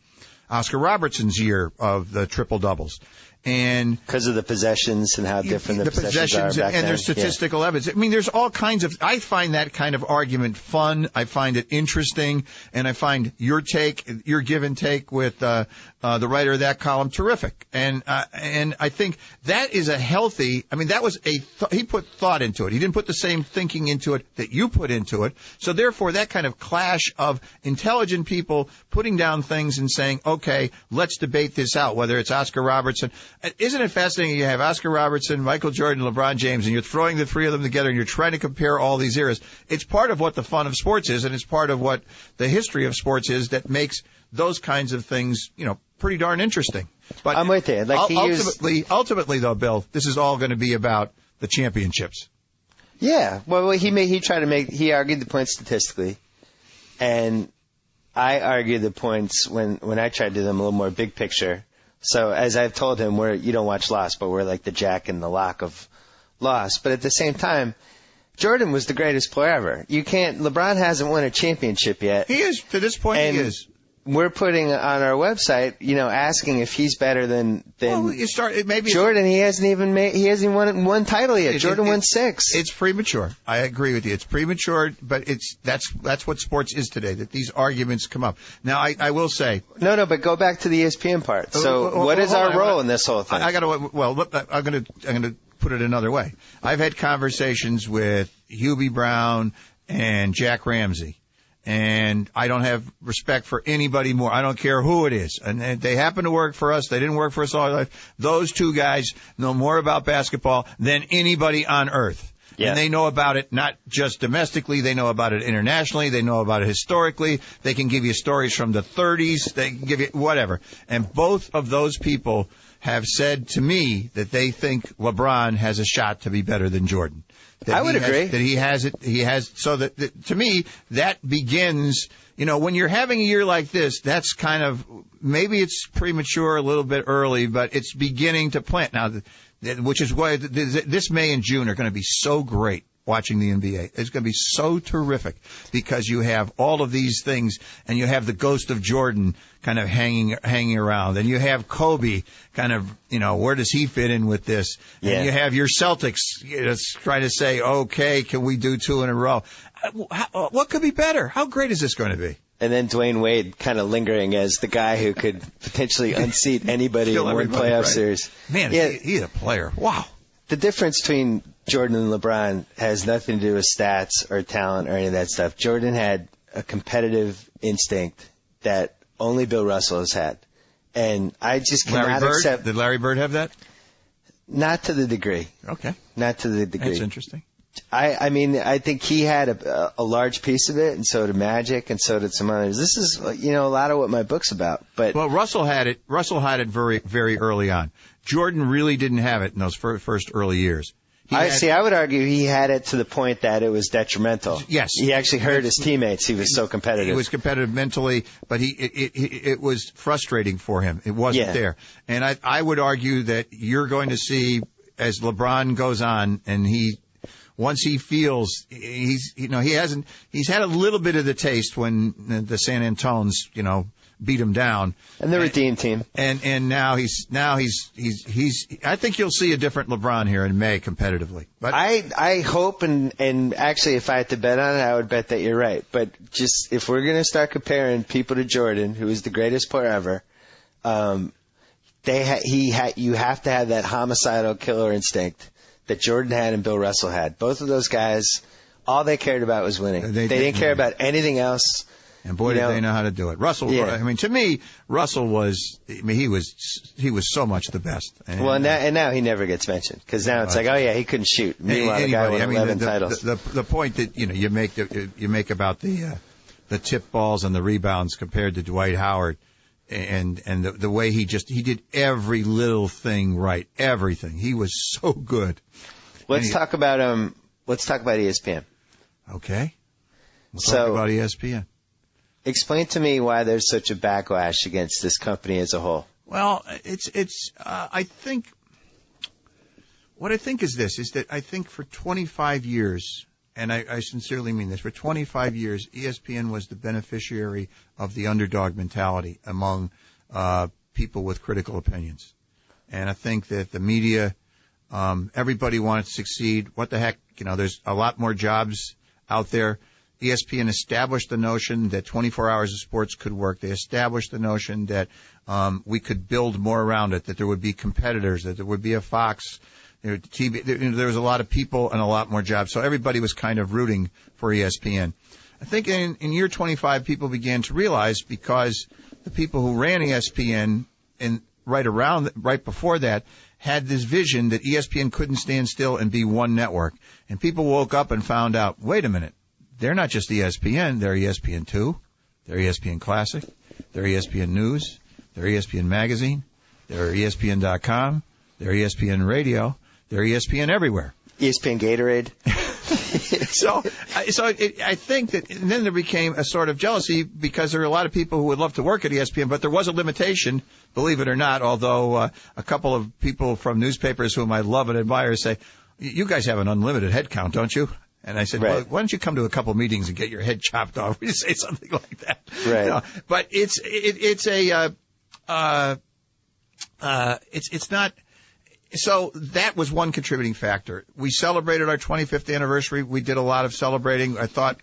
Oscar Robertson's year of the triple doubles. And because of the possessions and how different the possessions are back then. And there's statistical evidence. I mean, there's all kinds of. I find that kind of argument fun. I find it interesting, and I find your give and take with the writer of that column terrific. And I think that is a healthy. I mean, that was he put thought into it. He didn't put the same thinking into it that you put into it. So therefore, that kind of clash of intelligent people putting down things and saying, okay, let's debate this out. Whether it's Oscar Robertson. Isn't it fascinating? You have Oscar Robertson, Michael Jordan, LeBron James, and you're throwing the three of them together and you're trying to compare all these eras. It's part of what the fun of sports is, and it's part of what the history of sports is that makes those kinds of things, pretty darn interesting. But I'm with you. Ultimately, though, Bill, this is all going to be about the championships. Yeah. Well, he argued the point statistically, and I argued the points when I tried to do them a little more big picture. So as I've told him, you don't watch Lost, but we're like the Jack and the Lock of Lost. But at the same time, Jordan was the greatest player ever. LeBron hasn't won a championship yet. He is, to this point, he is. We're putting on our website, asking if he's better than Jordan. He hasn't even won one title yet. Jordan won 6. It's premature. I agree with you. It's premature, but that's what sports is today. That these arguments come up. Now, I will say no. But go back to the ESPN part. So, what is our role in this whole thing? I'm going to put it another way. I've had conversations with Hubie Brown and Jack Ramsey. And I don't have respect for anybody more. I don't care who it is. And they happen to work for us. They didn't work for us all our life. Those two guys know more about basketball than anybody on earth. Yeah. And they know about it not just domestically. They know about it internationally. They know about it historically. They can give you stories from the 30s. They can give you whatever. And both of those people have said to me that they think LeBron has a shot to be better than Jordan. I would agree that he has it. He has so that to me that begins. When you're having a year like this, that's kind of maybe it's premature, a little bit early, but it's beginning to plant now. Which is why this May and June are going to be so great. Watching the NBA. It's going to be so terrific because you have all of these things and you have the ghost of Jordan kind of hanging around and you have Kobe kind of, where does he fit in with this? Yeah. And you have your Celtics trying to say, okay, can we do 2 in a row? What could be better? How great is this going to be? And then Dwayne Wade kind of lingering as the guy who could potentially unseat anybody in one playoff series. Man, he's a player. Wow. The difference between Jordan and LeBron has nothing to do with stats or talent or any of that stuff. Jordan had a competitive instinct that only Bill Russell has had. And I just cannot accept. Did Larry Bird have that? Not to the degree. Okay. Not to the degree. That's interesting. I mean, I think he had a large piece of it, and so did Magic, and so did some others. This is, a lot of what my book's about. But well, Russell had it very, very early on. Jordan really didn't have it in those first early years. I would argue he had it to the point that it was detrimental. Yes. He actually hurt his teammates. He was so competitive. He was competitive mentally, but it was frustrating for him. It wasn't there. And I would argue that you're going to see, as LeBron goes on, and once he feels he's had a little bit of the taste when the San Antones, beat him down. And the Redeem team. And now he's I think you'll see a different LeBron here in May competitively. But I hope and actually if I had to bet on it, I would bet that you're right. But just if we're going to start comparing people to Jordan, who is the greatest player ever, you have to have that homicidal killer instinct that Jordan had and Bill Russell had. Both of those guys, all they cared about was winning. They didn't care about anything else. And boy, did they know how to do it. Russell, I mean, to me, Russell was, he was so much the best. And now he never gets mentioned because now it's like, oh yeah, he couldn't shoot. Meanwhile, the guy won 11 titles. The point that, you make about the tip balls and the rebounds compared to Dwight Howard and the way he did every little thing right. Everything. He was so good. Let's talk about ESPN. Okay. Let's talk about ESPN. Explain to me why there's such a backlash against this company as a whole. Well, I think that I think for 25 years, and I sincerely mean this, for 25 years, ESPN was the beneficiary of the underdog mentality among people with critical opinions. And I think that the media, everybody wanted to succeed. What the heck, there's a lot more jobs out there. ESPN established the notion that 24 hours of sports could work. They established the notion that we could build more around it, that there would be competitors, that there would be a Fox, there was a lot of people and a lot more jobs. So everybody was kind of rooting for ESPN. I think in year 25, people began to realize, because the people who ran ESPN and right before that had this vision that ESPN couldn't stand still and be one network. And people woke up and found out, wait a minute. They're not just ESPN. They're ESPN2. They're ESPN Classic. They're ESPN News. They're ESPN Magazine. They're ESPN.com. They're ESPN Radio. They're ESPN everywhere. ESPN Gatorade. So I think that, and then there became a sort of jealousy because there are a lot of people who would love to work at ESPN, but there was a limitation, believe it or not, although a couple of people from newspapers whom I love and admire say, you guys have an unlimited head count, don't you? And I said, right. Well, why don't you come to a couple meetings and get your head chopped off? We say something like that. Right. But it's not. So that was one contributing factor. We celebrated our 25th anniversary. We did a lot of celebrating. I thought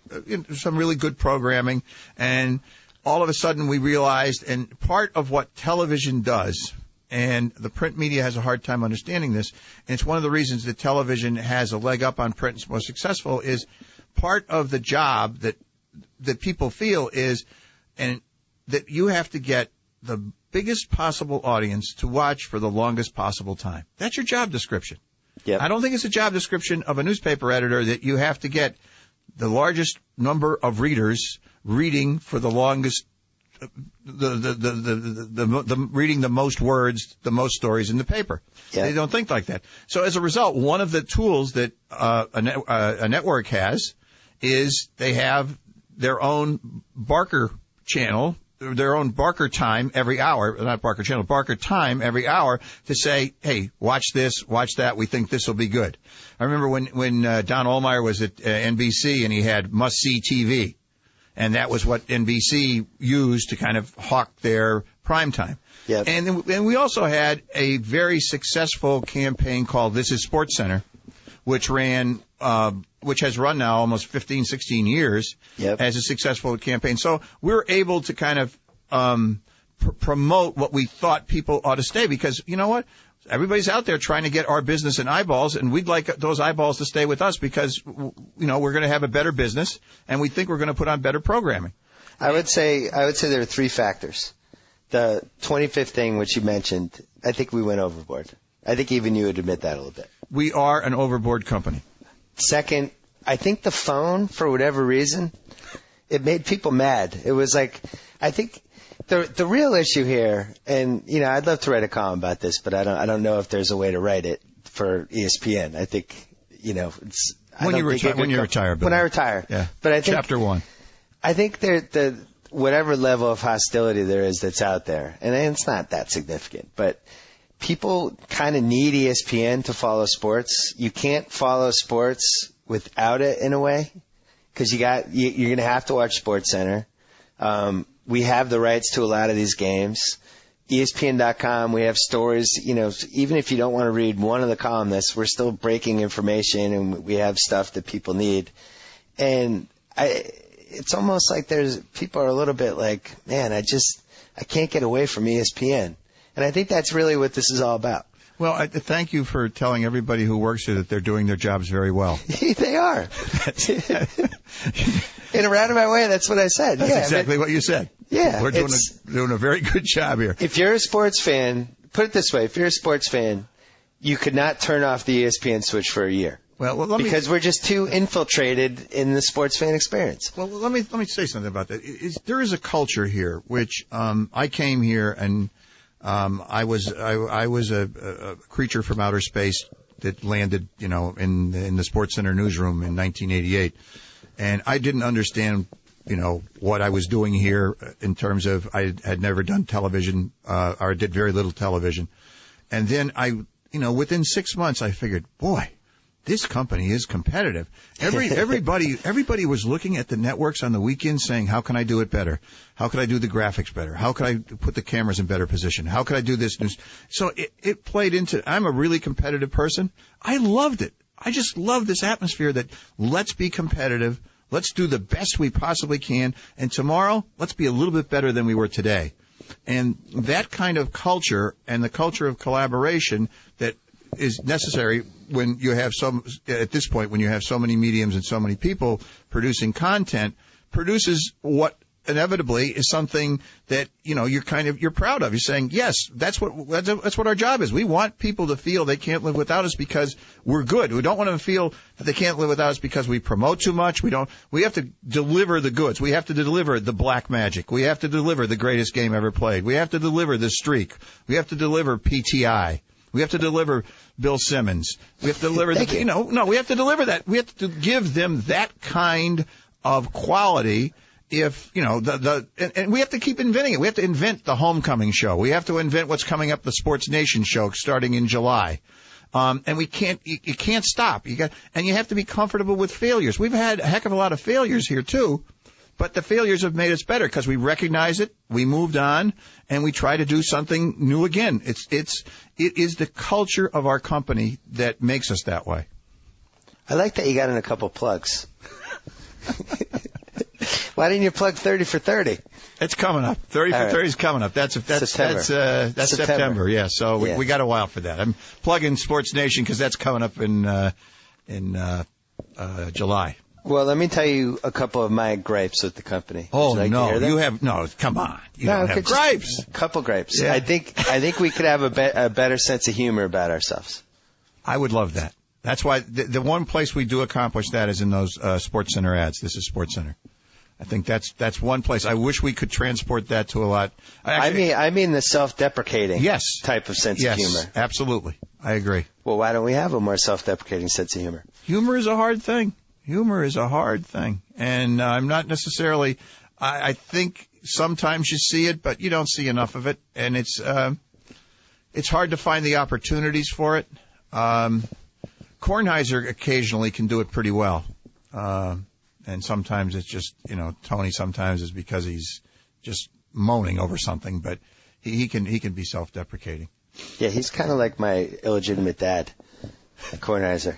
some really good programming. And all of a sudden we realized, and part of what television does, and the print media has a hard time understanding this, and it's one of the reasons that television has a leg up on print and is more successful, is part of the job that people feel is, and that you have to get the biggest possible audience to watch for the longest possible time. That's your job description. Yep. I don't think it's a job description of a newspaper editor that you have to get the largest number of readers reading for the longest, the reading the most words, the most stories in the paper. Yeah. They don't think like that. So as a result, one of the tools that a network has is they have their own Barker channel, their own Barker time every hour, not Barker channel, Barker time every hour to say, hey, watch this, watch that, we think this will be good. I remember when Don Ohlmeyer was at NBC and he had must-see TV, and that was what NBC used to kind of hawk their prime time. Yep. And we also had a very successful campaign called This Is Sports Center, which has run now almost 15, 16 years as a successful campaign. So we're able to kind of promote what we thought people ought to stay, because you know what? Everybody's out there trying to get our business and eyeballs, and we'd like those eyeballs to stay with us because, we're going to have a better business, and we think we're going to put on better programming. I would say there are three factors. The 25th thing, which you mentioned, I think we went overboard. I think even you would admit that a little bit. We are an overboard company. Second, I think the phone, for whatever reason, it made people mad. It was like, I think the real issue here, and I'd love to write a column about this, but I don't know if there's a way to write it for ESPN. I think it's when you retire, Bill. When I retire. Yeah. But I think Chapter 1. I think the whatever level of hostility there is that's out there, and it's not that significant, but people kind of need ESPN to follow sports. You can't follow sports without it in a way, because you're going to have to watch SportsCenter. We have the rights to a lot of these games. ESPN.com, we have stories, even if you don't want to read one of the columnists, we're still breaking information and we have stuff that people need. And it's almost like people are a little bit like, man, I can't get away from ESPN. And I think that's really what this is all about. Well, thank you for telling everybody who works here that they're doing their jobs very well. They are. In a roundabout way, that's what I said. That's exactly what you said. Yeah. We're doing a very good job here. If you're a sports fan, put it this way, if you're a sports fan, you could not turn off the ESPN switch for a year. Well, because we're just too infiltrated in the sports fan experience. Well, let me say something about that. There is a culture here, which I came here and I was a creature from outer space that landed, in the SportsCenter newsroom in 1988, and I didn't understand, what I was doing here in terms of I had never done television or did very little television, and then within 6 months I figured, boy, this company is competitive. Everybody was looking at the networks on the weekend saying, how can I do it better? How could I do the graphics better? How could I put the cameras in better position? How could I do this news? So it played into, I'm a really competitive person. I loved it. I just love this atmosphere that let's be competitive. Let's do the best we possibly can. And tomorrow, let's be a little bit better than we were today. And that kind of culture and the culture of collaboration that is necessary when you have at this point, when you have so many mediums and so many people producing content, produces what inevitably is something that, you're proud of. You're saying, yes, that's what our job is. We want people to feel they can't live without us because we're good. We don't want them to feel that they can't live without us because we promote too much. We have to deliver the goods. We have to deliver the black magic. We have to deliver the greatest game ever played. We have to deliver the streak. We have to deliver PTI. We have to deliver Bill Simmons. We have to deliver we have to deliver that. We have to give them that kind of quality. If, and we have to keep inventing it. We have to invent the homecoming show. We have to invent what's coming up, the Sports Nation show starting in July. And you can't stop. And you have to be comfortable with failures. We've had a heck of a lot of failures here too. But the failures have made us better because we recognize it, we moved on, and we try to do something new again. It is the culture of our company that makes us that way. I like that you got in a couple plugs. Why didn't you plug 30 for 30? It's coming up. 30 for 30 is coming up. That's September. That's September. Yeah. So we got a while for that. I'm plugging Sports Nation because that's coming up in July. Well, let me tell you a couple of my gripes with the company. Oh, no, you have, no, come on. You don't have gripes. A couple gripes. Yeah. I think we could have a better sense of humor about ourselves. I would love that. That's why the one place we do accomplish that is in those SportsCenter ads. This is SportsCenter. I think that's one place. I wish we could transport that to a lot. Actually, I mean the self-deprecating type of sense of humor. Yes, absolutely. I agree. Well, why don't we have a more self-deprecating sense of humor? Humor is a hard thing. Humor is a hard thing. And I'm not necessarily – I think sometimes you see it, but you don't see enough of it. And it's hard to find the opportunities for it. Kornheiser occasionally can do it pretty well. And sometimes it's just, Tony sometimes is because he's just moaning over something, but he can be self-deprecating. Yeah, he's kind of like my illegitimate dad, Kornheiser.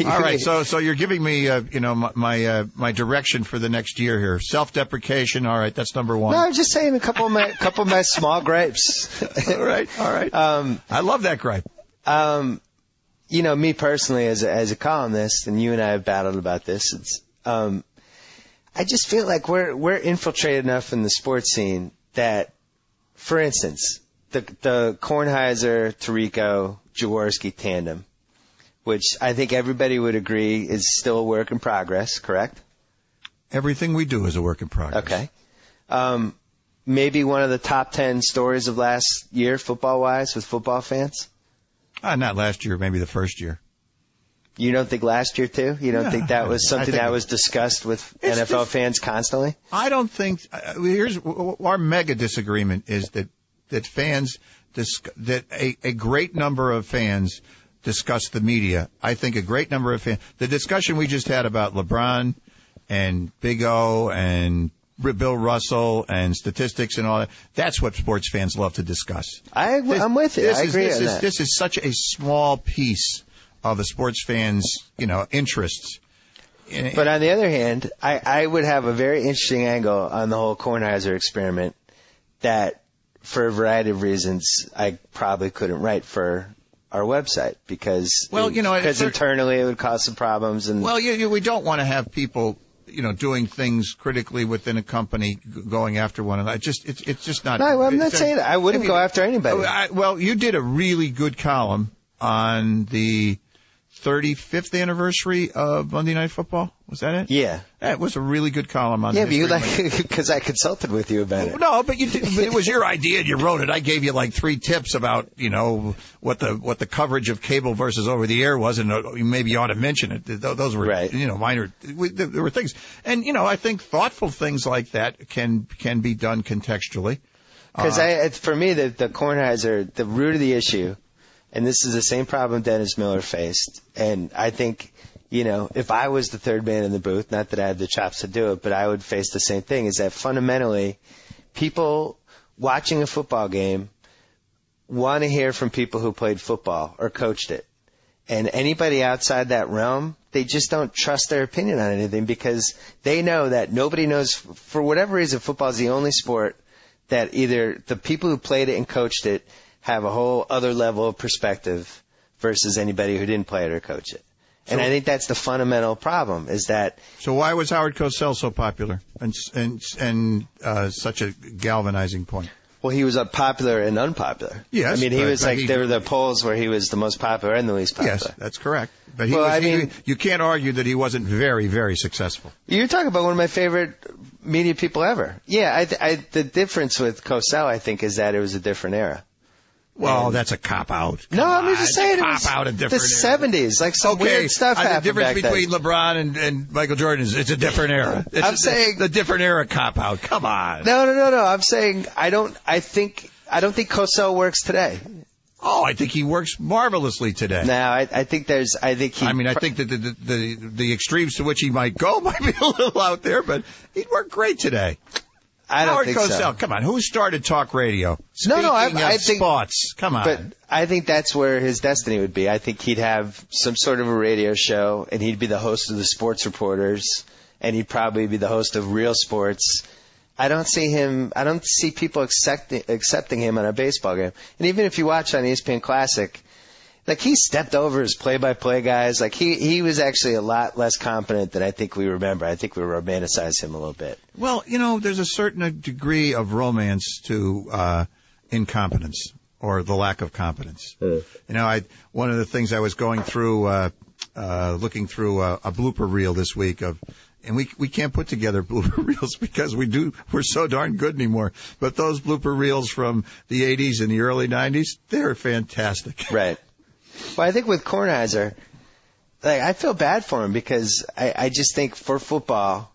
All right, so you're giving me, my direction for the next year here. Self-deprecation. All right, that's number one. No, I'm just saying a couple of my small gripes. All right. I love that gripe. Me personally, as a columnist, and you and I have battled about this. I I just feel like we're infiltrated enough in the sports scene that, for instance, the Kornheiser, Tirico, Jaworski tandem, which I think everybody would agree is still a work in progress, correct? Everything we do is a work in progress. Okay. Maybe one of the top 10 stories of last year, football-wise, with football fans? Not last year, maybe the first year. You don't think last year, too? You don't think that was something that was discussed with NFL fans constantly? I don't think here's our mega disagreement is that fans that a great number of fans discuss the media. I think a great number of fans. The discussion we just had about LeBron and Big O and Bill Russell and statistics and all that. That's what sports fans love to discuss. I'm with you. I agree on that. This is such a small piece of the sports fans, interests. But on the other hand, I would have a very interesting angle on the whole Kornheiser experiment that, for a variety of reasons, I probably couldn't write for our website because internally it would cause some problems. And we don't want to have people doing things critically within a company going after one another. It's just not. No, I'm not saying that. I wouldn't go after anybody. You did a really good column on the 35th anniversary of Monday Night Football. Was that it? Yeah. That was a really good column on. Yeah, but because I consulted with you about it. No, but it was your idea and you wrote it. I gave you like 3 tips about what the coverage of cable versus over the air was, and maybe you ought to mention it. Those were right. Minor. There were things, and I think thoughtful things like that can be done contextually. Because for me, the Kornheiser, the root of the issue, and this is the same problem Dennis Miller faced, and I think. If I was the third man in the booth, not that I had the chops to do it, but I would face the same thing, is that fundamentally people watching a football game want to hear from people who played football or coached it. And anybody outside that realm, they just don't trust their opinion on anything because they know that nobody knows, for whatever reason, football is the only sport that either the people who played it and coached it have a whole other level of perspective versus anybody who didn't play it or coach it. And I think that's the fundamental problem is that. So why was Howard Cosell so popular and such a galvanizing point? Well, he was popular and unpopular. Yes. I mean, he was there were the polls where he was the most popular and the least popular. Yes, that's correct. But you can't argue that he wasn't very, very successful. You're talking about one of my favorite media people ever. Yeah, the difference with Cosell, I think, is that it was a different era. Well, that's a cop-out. No, I'm just saying it was cop-out, a different the era. 70s. Like some weird stuff happened the difference back between then. LeBron and Michael Jordan is it's a different era. saying the different era cop-out. Come on. No. I'm saying I don't think Cosell works today. Oh, I think he works marvelously today. No, I think I think that the extremes to which he might go might be a little out there, but he'd work great today. I don't Howard think Cosell, so. Come on. Who started talk radio? I think sports. Come on. But I think that's where his destiny would be. I think he'd have some sort of a radio show, and he'd be the host of the Sports Reporters, and he'd probably be the host of Real Sports. I don't see people accepting him on a baseball game. And even if you watch on ESPN Classic, like he stepped over his play-by-play guys. Like he was actually a lot less competent than I think we remember. I think we romanticize him a little bit. Well, there's a certain degree of romance to incompetence or the lack of competence. One of the things I was going through, looking through a blooper reel this week and we can't put together blooper reels because we're so darn good anymore. But those blooper reels from the 80s and the early 90s, they're fantastic. Right. Well, I think with Kornheiser, I feel bad for him because I just think for football,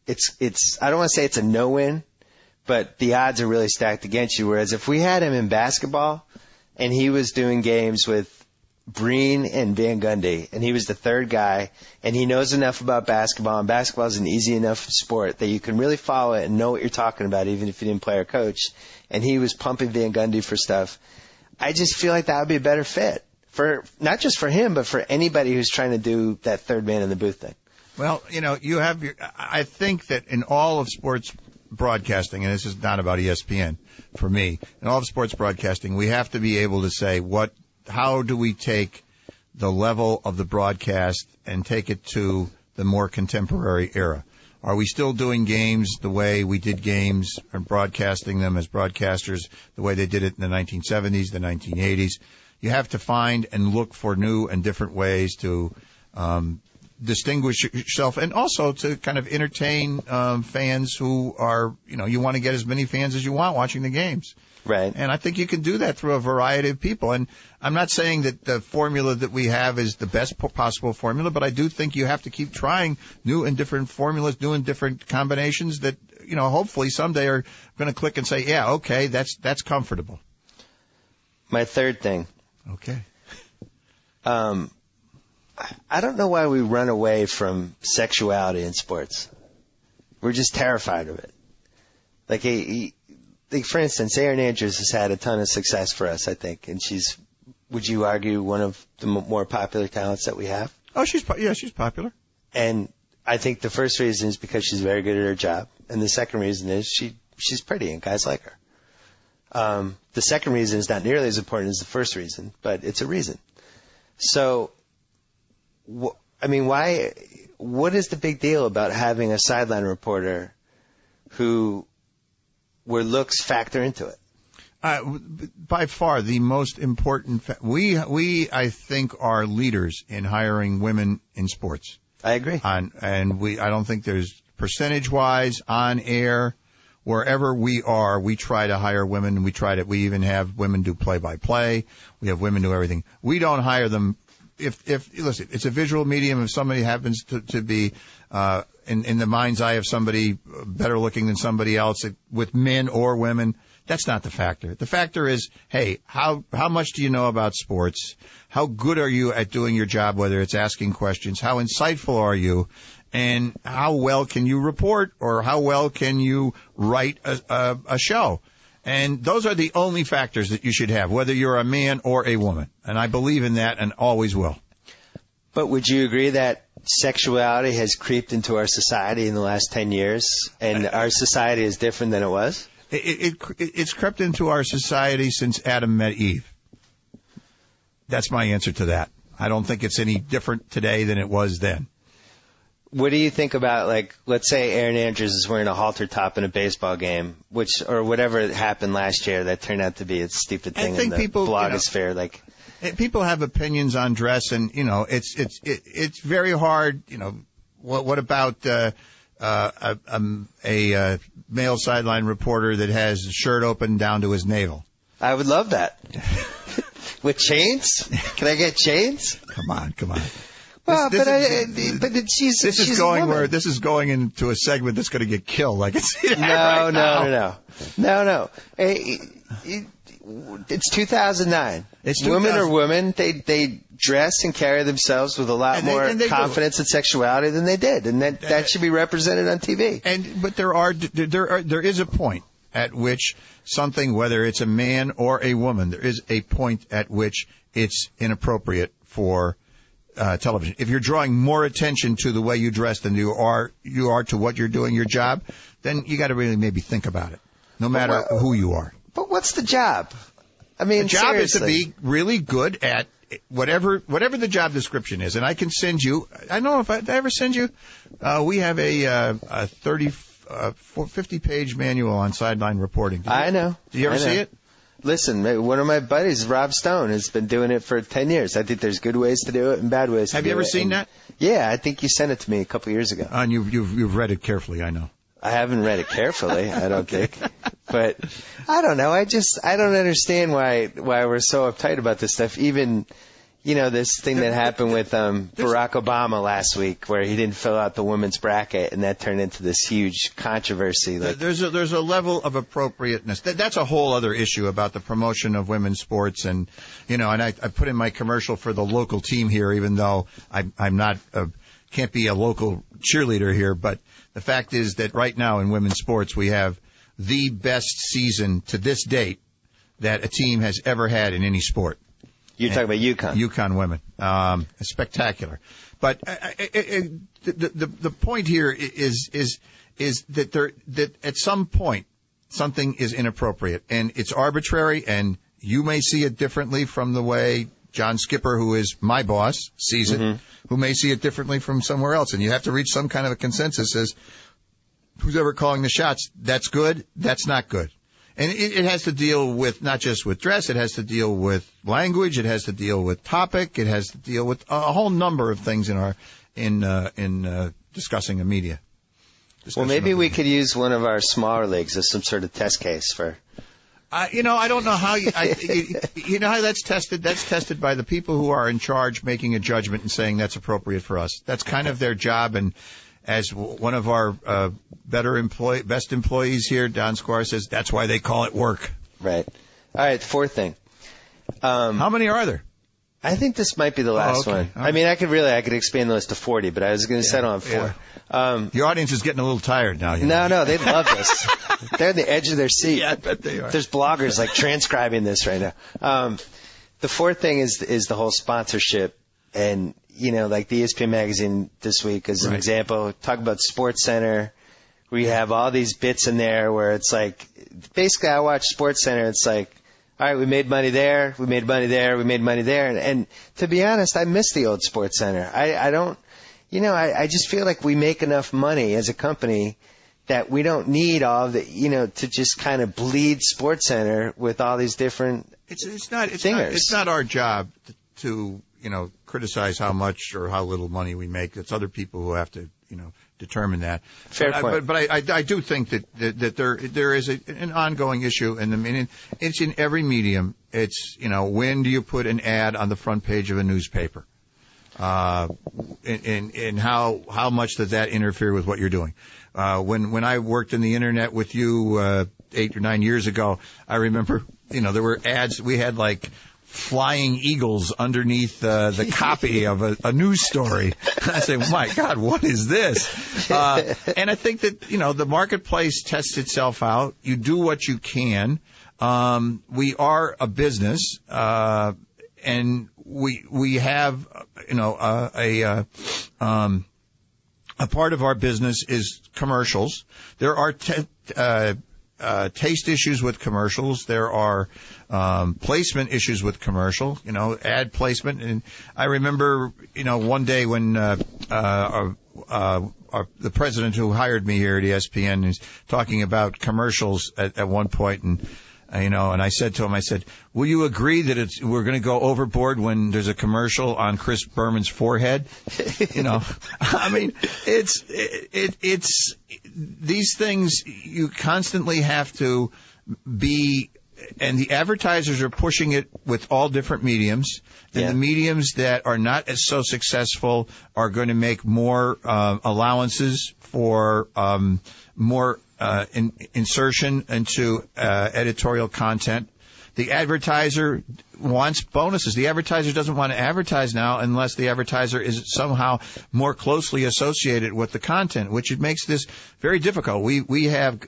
it's I don't want to say it's a no-win, but the odds are really stacked against you. Whereas if we had him in basketball and he was doing games with Breen and Van Gundy and he was the third guy and he knows enough about basketball and basketball is an easy enough sport that you can really follow it and know what you're talking about even if you didn't play or coach, and he was pumping Van Gundy for stuff, I just feel like that would be a better fit. For not just for him, but for anybody who's trying to do that third man in the booth thing. Well, you have I think that in all of sports broadcasting, and this is not about ESPN for me, in all of sports broadcasting, we have to be able to say how do we take the level of the broadcast and take it to the more contemporary era? Are we still doing games the way we did games and broadcasting them as broadcasters the way they did it in the 1970s, the 1980s? You have to find and look for new and different ways to distinguish yourself, and also to kind of entertain fans who are, you want to get as many fans as you want watching the games. Right. And I think you can do that through a variety of people. And I'm not saying that the formula that we have is the best possible formula, but I do think you have to keep trying new and different formulas, new and different combinations that, hopefully someday are going to click and say, yeah, okay, that's comfortable. My third thing. Okay. I don't know why we run away from sexuality in sports. We're just terrified of it. Like, for instance, Erin Andrews has had a ton of success for us, I think, and she's, would you argue, one of the more popular talents that we have? Oh, she's popular. And I think the first reason is because she's very good at her job, and the second reason is she's pretty and guys like her. The second reason is not nearly as important as the first reason, but it's a reason. So, why? What is the big deal about having a sideline reporter where looks factor into it? By far, the most important. We I think are leaders in hiring women in sports. I agree. I don't think there's percentage-wise on air. Wherever we are, we try to hire women. We even have women do play-by-play. We have women do everything. We don't hire them. Listen, it's a visual medium. If somebody happens to be in the mind's eye of somebody better looking than somebody else, with men or women, that's not the factor. The factor is, hey, how much do you know about sports? How good are you at doing your job, whether it's asking questions? How insightful are you? And how well can you report, or how well can you write a show? And those are the only factors that you should have, whether you're a man or a woman. And I believe in that and always will. But would you agree that sexuality has creeped into our society in the last 10 years, and our society is different than it was? It's crept into our society since Adam met Eve. That's my answer to that. I don't think it's any different today than it was then. What do you think about, like, let's say Erin Andrews is wearing a halter top in a baseball game, or whatever happened last year that turned out to be a stupid thing in the blogosphere, people have opinions on dress, and it's very hard. What about a male sideline reporter that has a shirt open down to his navel? I would love that. With chains? Can I get chains? Come on. Well, this is going into a segment that's going to get killed. Like it's No. It's 2009. Women are women. They dress and carry themselves with a lot more confidence and sexuality than they did, and that should be represented on TV. But there is a point at which something, whether it's a man or a woman, there is a point at which it's inappropriate for television. If you're drawing more attention to the way you dress than you are to what you're doing your job, then you got to really maybe think about it, no matter who you are. But what's the job? I mean, the job seriously. is to be really good at whatever the job description is. And I can send you. I don't know if I ever send you. We have a 50-page manual on sideline reporting. I know. Did you ever see it? Listen, one of my buddies, Rob Stone, has been doing it for 10 years. I think there's good ways to do it and bad ways to do it. Have you ever seen that? Yeah, I think you sent it to me a couple years ago. And you've read it carefully, I know. I haven't read it carefully, I don't think. But I don't know. I don't understand why we're so uptight about this stuff. Even, this thing that happened with Barack Obama last week, where he didn't fill out the women's bracket, and that turned into this huge controversy. There's a level of appropriateness. That's a whole other issue about the promotion of women's sports, and and I put in my commercial for the local team here, even though I'm not can't be a local cheerleader here, but the fact is that right now in women's sports we have the best season to this date that a team has ever had in any sport. You're talking about UConn. UConn women. Spectacular. But the point here is that at some point something is inappropriate, and it's arbitrary, and you may see it differently from the way John Skipper, who is my boss, sees it, who may see it differently from somewhere else. And you have to reach some kind of a consensus as who's ever calling the shots. That's good. That's not good. And it has to deal with not just with dress. It has to deal with language. It has to deal with topic. It has to deal with a whole number of things in discussing the media. Well, maybe we could use one of our smaller leagues as some sort of test case for. I don't know how you know how that's tested. That's tested by the people who are in charge, making a judgment and saying that's appropriate for us. That's kind of their job. And as one of our best employees here, Don Squire, says, that's why they call it work. Right. All right. Fourth thing. How many are there? I think this might be the last one. Right. I mean, I could expand the list to 40, but I was going to settle on 4. Yeah. Your audience is getting a little tired now. No, they love this. They're on the edge of their seat. Yeah, I bet they are. There's bloggers like transcribing this right now. The fourth thing is the whole sponsorship, and like the ESPN magazine this week as an example. Talk about Sports Center. We have all these bits in there where it's like, basically, I watch Sports Center. It's like, all right, we made money there, we made money there, we made money there. And to be honest, I miss the old Sports Center. I don't, I just feel like we make enough money as a company that we don't need all the, to just kind of bleed Sports Center with all these different It's not our job to criticize how much or how little money we make. It's other people who have to, determine that. Fair point. But I do think that there is an ongoing issue, and it's in every medium. It's when do you put an ad on the front page of a newspaper, and how much does that interfere with what you're doing? When I worked in the internet with you 8 or 9 years ago, I remember there were ads. We had like flying eagles underneath the copy of a news story. I say, my God, what is this? And I think that, the marketplace tests itself out. You do what you can. We are a business, and we have, a part of our business is commercials. There are taste issues with commercials. There are placement issues with commercial, ad placement. And I remember, one day when the president who hired me here at ESPN is talking about commercials at one point, and I said to him, will you agree that we're going to go overboard when there's a commercial on Chris Berman's forehead? I mean, it's these things you constantly have to be, and the advertisers are pushing it with all different mediums, and the mediums that are not as so successful are going to make more allowances for more insertion into editorial content. The advertiser wants bonuses. The advertiser doesn't want to advertise now unless the advertiser is somehow more closely associated with the content, which it makes this very difficult. We have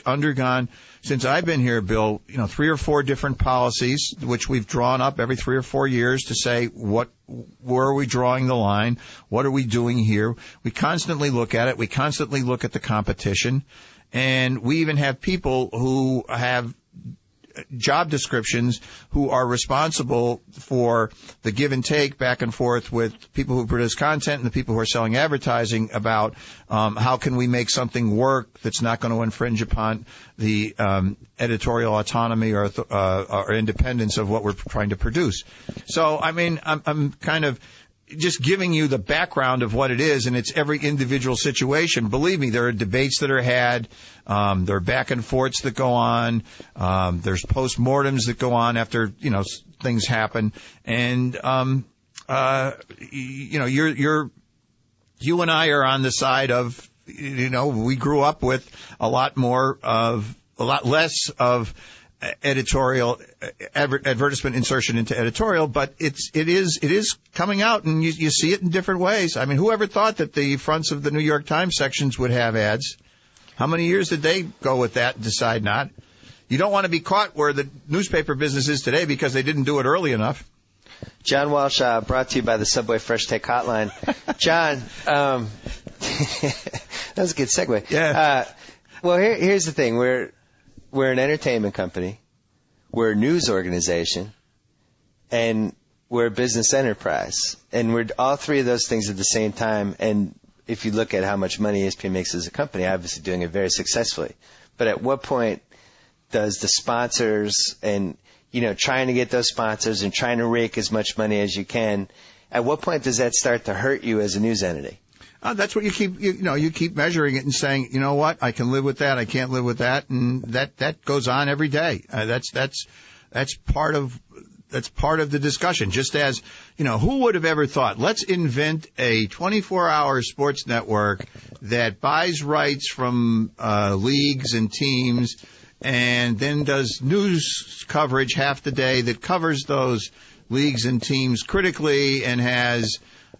undergone, since I've been here, Bill, 3 or 4 different policies, which we've drawn up every 3 or 4 years to say where are we drawing the line? What are we doing here? We constantly look at it. We constantly look at the competition. And we even have people who have job descriptions who are responsible for the give and take back and forth with people who produce content and the people who are selling advertising about how can we make something work that's not going to infringe upon the editorial autonomy or independence of what we're trying to produce. So, I mean, I'm kind of just giving you the background of what it is, and it's every individual situation. Believe me, there are debates that are had. There are back and forths that go on. There's postmortems that go on after, things happen. And, you and I are on the side of, we grew up with a lot less of editorial advertisement insertion into editorial, but it is coming out, and you see it in different ways. I mean, whoever thought that the fronts of the New York Times sections would have ads? How many years did they go with that and decide not? You don't want to be caught where the newspaper business is today because they didn't do it early enough. John Walsh, brought to you by the Subway Fresh Take Hotline. John, that was a good segue. Yeah. Well, here's the thing. We're an entertainment company, we're a news organization, and we're a business enterprise. And we're all three of those things at the same time. And if you look at how much money ESPN makes as a company, obviously doing it very successfully. But at what point does the sponsors and, trying to get those sponsors and trying to rake as much money as you can, at what point does that start to hurt you as a news entity? That's what you keep measuring it and saying, you know what, I can live with that, I can't live with that, and that goes on every day. That's part of the discussion. Just as, who would have ever thought, let's invent a 24-hour sports network that buys rights from leagues and teams and then does news coverage half the day that covers those leagues and teams critically and has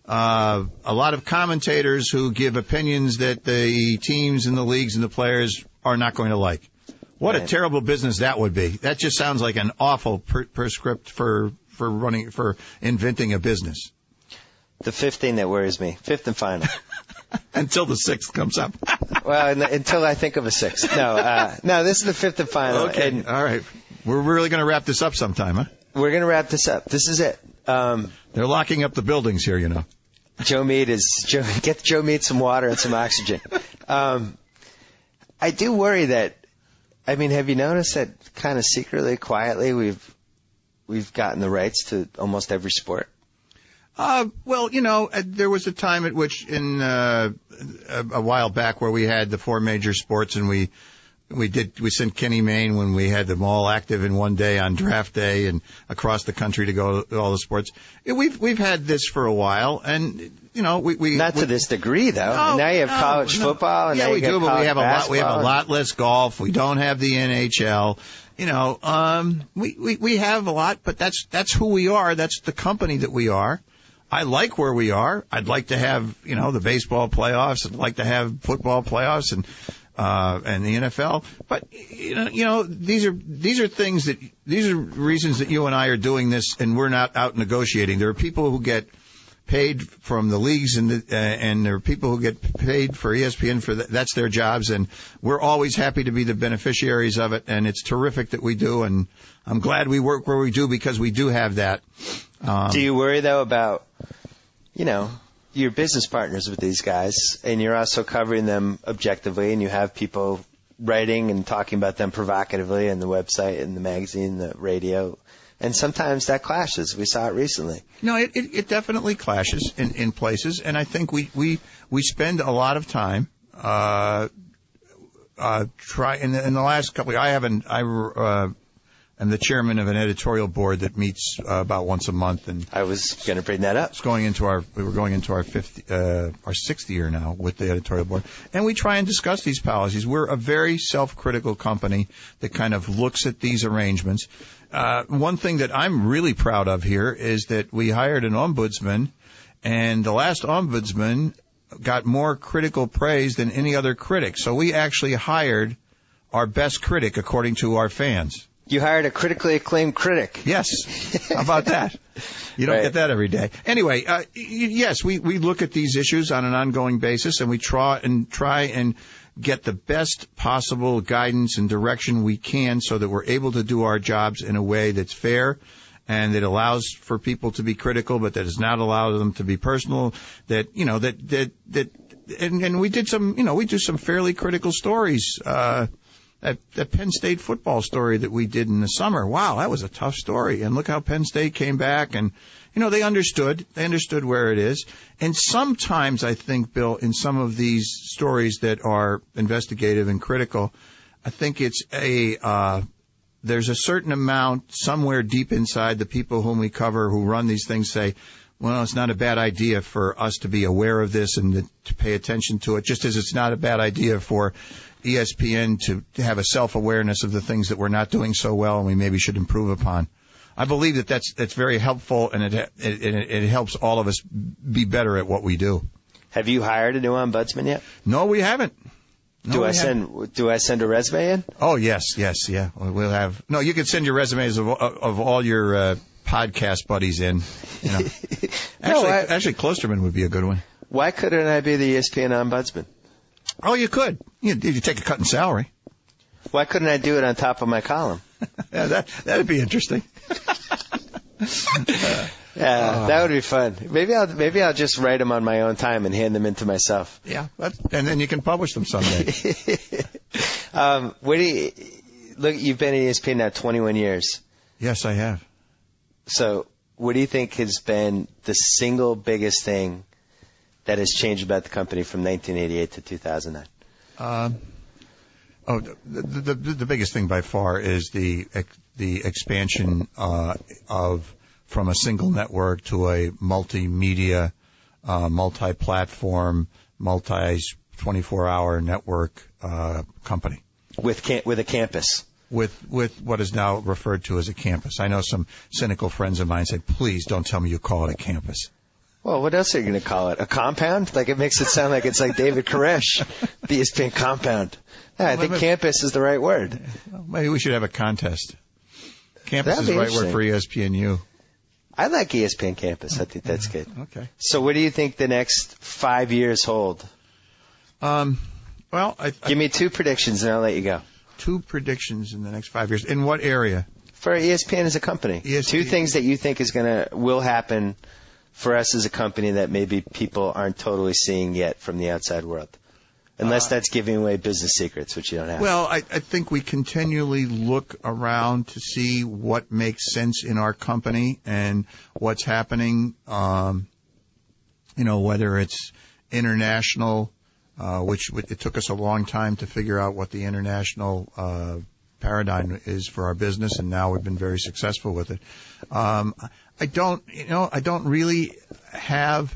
a lot of commentators who give opinions that the teams and the leagues and the players are not going to like. What a terrible business that would be. That just sounds like an awful prescript for inventing a business. The fifth thing that worries me, fifth and final. Until the sixth comes up. Well, until I think of a sixth. No, this is the fifth and final. Okay, all right. We're really going to wrap this up sometime, huh? We're going to wrap this up. This is it. They're locking up the buildings here, Get Joe Mead some water and some oxygen. I do worry that, have you noticed that kind of secretly, quietly, we've gotten the rights to almost every sport? Well, there was a time at which a while back where we had the four major sports, and we sent Kenny Mayne when we had them all active in one day on draft day and across the country to go to all the sports. We've had this for a while, and we not to this degree though. Now you have college football, and yeah, now we you do, but we have basketball. we have a lot less golf. We don't have the NHL. We have a lot, but that's who we are. That's the company that we are. I like where we are. I'd like to have the baseball playoffs. I'd like to have football playoffs and the NFL. But these are reasons that you and I are doing this, and we're not out negotiating. There are people who get paid from the leagues, and there are people who get paid for ESPN for that's their jobs, and we're always happy to be the beneficiaries of it, and it's terrific that we do, and I'm glad we work where we do because we do have that. Do you worry though about your business partners with these guys, and you're also covering them objectively, and you have people writing and talking about them provocatively in the website, in the magazine, the radio, and sometimes that clashes. We saw it recently. No, it definitely clashes in places, and I think we spend a lot of time in the last couple of I'm the chairman of an editorial board that meets about once a month, and I was going to bring that up. We were going into our sixth year now with the editorial board, and we try and discuss these policies. We're a very self-critical company that kind of looks at these arrangements. One thing that I'm really proud of here is that we hired an ombudsman, and the last ombudsman got more critical praise than any other critic. So we actually hired our best critic according to our fans. You hired a critically acclaimed critic. Yes. How about that? You don't get that every day. Anyway, yes, we look at these issues on an ongoing basis, and we try and get the best possible guidance and direction we can so that we're able to do our jobs in a way that's fair and that allows for people to be critical, but that does not allow them to be personal. And we did we do some fairly critical stories. That Penn State football story that we did in the summer. Wow, that was a tough story. And look how Penn State came back, and they understood where it is. And sometimes I think, Bill, in some of these stories that are investigative and critical, I think it's there's a certain amount somewhere deep inside the people whom we cover who run these things say, well, it's not a bad idea for us to be aware of this and to pay attention to it, just as it's not a bad idea for ESPN to have a self-awareness of the things that we're not doing so well and we maybe should improve upon. I believe that's very helpful, and it helps all of us be better at what we do. Have you hired a new ombudsman yet? No, we haven't. Do I send a resume in? Oh, yes, yeah. We'll have. No, you can send your resumes of all your podcast buddies in. Actually, Klosterman would be a good one. Why couldn't I be the ESPN ombudsman? Oh, you could. You take a cut in salary. Why couldn't I do it on top of my column? Yeah, that'd be interesting. Yeah, that would be fun. Maybe I'll just write them on my own time and hand them in to myself. Yeah, and then you can publish them someday. Look, you've been at ESPN now 21 years. Yes, I have. So, what do you think has been the single biggest thing that has changed about the company from 1988 to 2009? The biggest thing by far is the expansion from a single network to a multimedia, multi-platform, multi-24-hour network company. With a campus. With what is now referred to as a campus. I know some cynical friends of mine say, please don't tell me you call it a campus. Well, what else are you going to call it? A compound? Like, it makes it sound like it's like David Koresh, the ESPN compound. Yeah, I think campus is the right word. Well, maybe we should have a contest. Campus is the right word for ESPNU. I like ESPN Campus. I think that's good. Okay. So what do you think the next 5 years hold? Give me 2 predictions and I'll let you go. 2 predictions in the next 5 years. In what area? For ESPN as a company. 2 things that you think will happen for us as a company that maybe people aren't totally seeing yet from the outside world. Unless that's giving away business secrets, which you don't have. Well, I think we continually look around to see what makes sense in our company and what's happening, whether it's international, which it took us a long time to figure out what the international paradigm is for our business, and now we've been very successful with it. I don't really have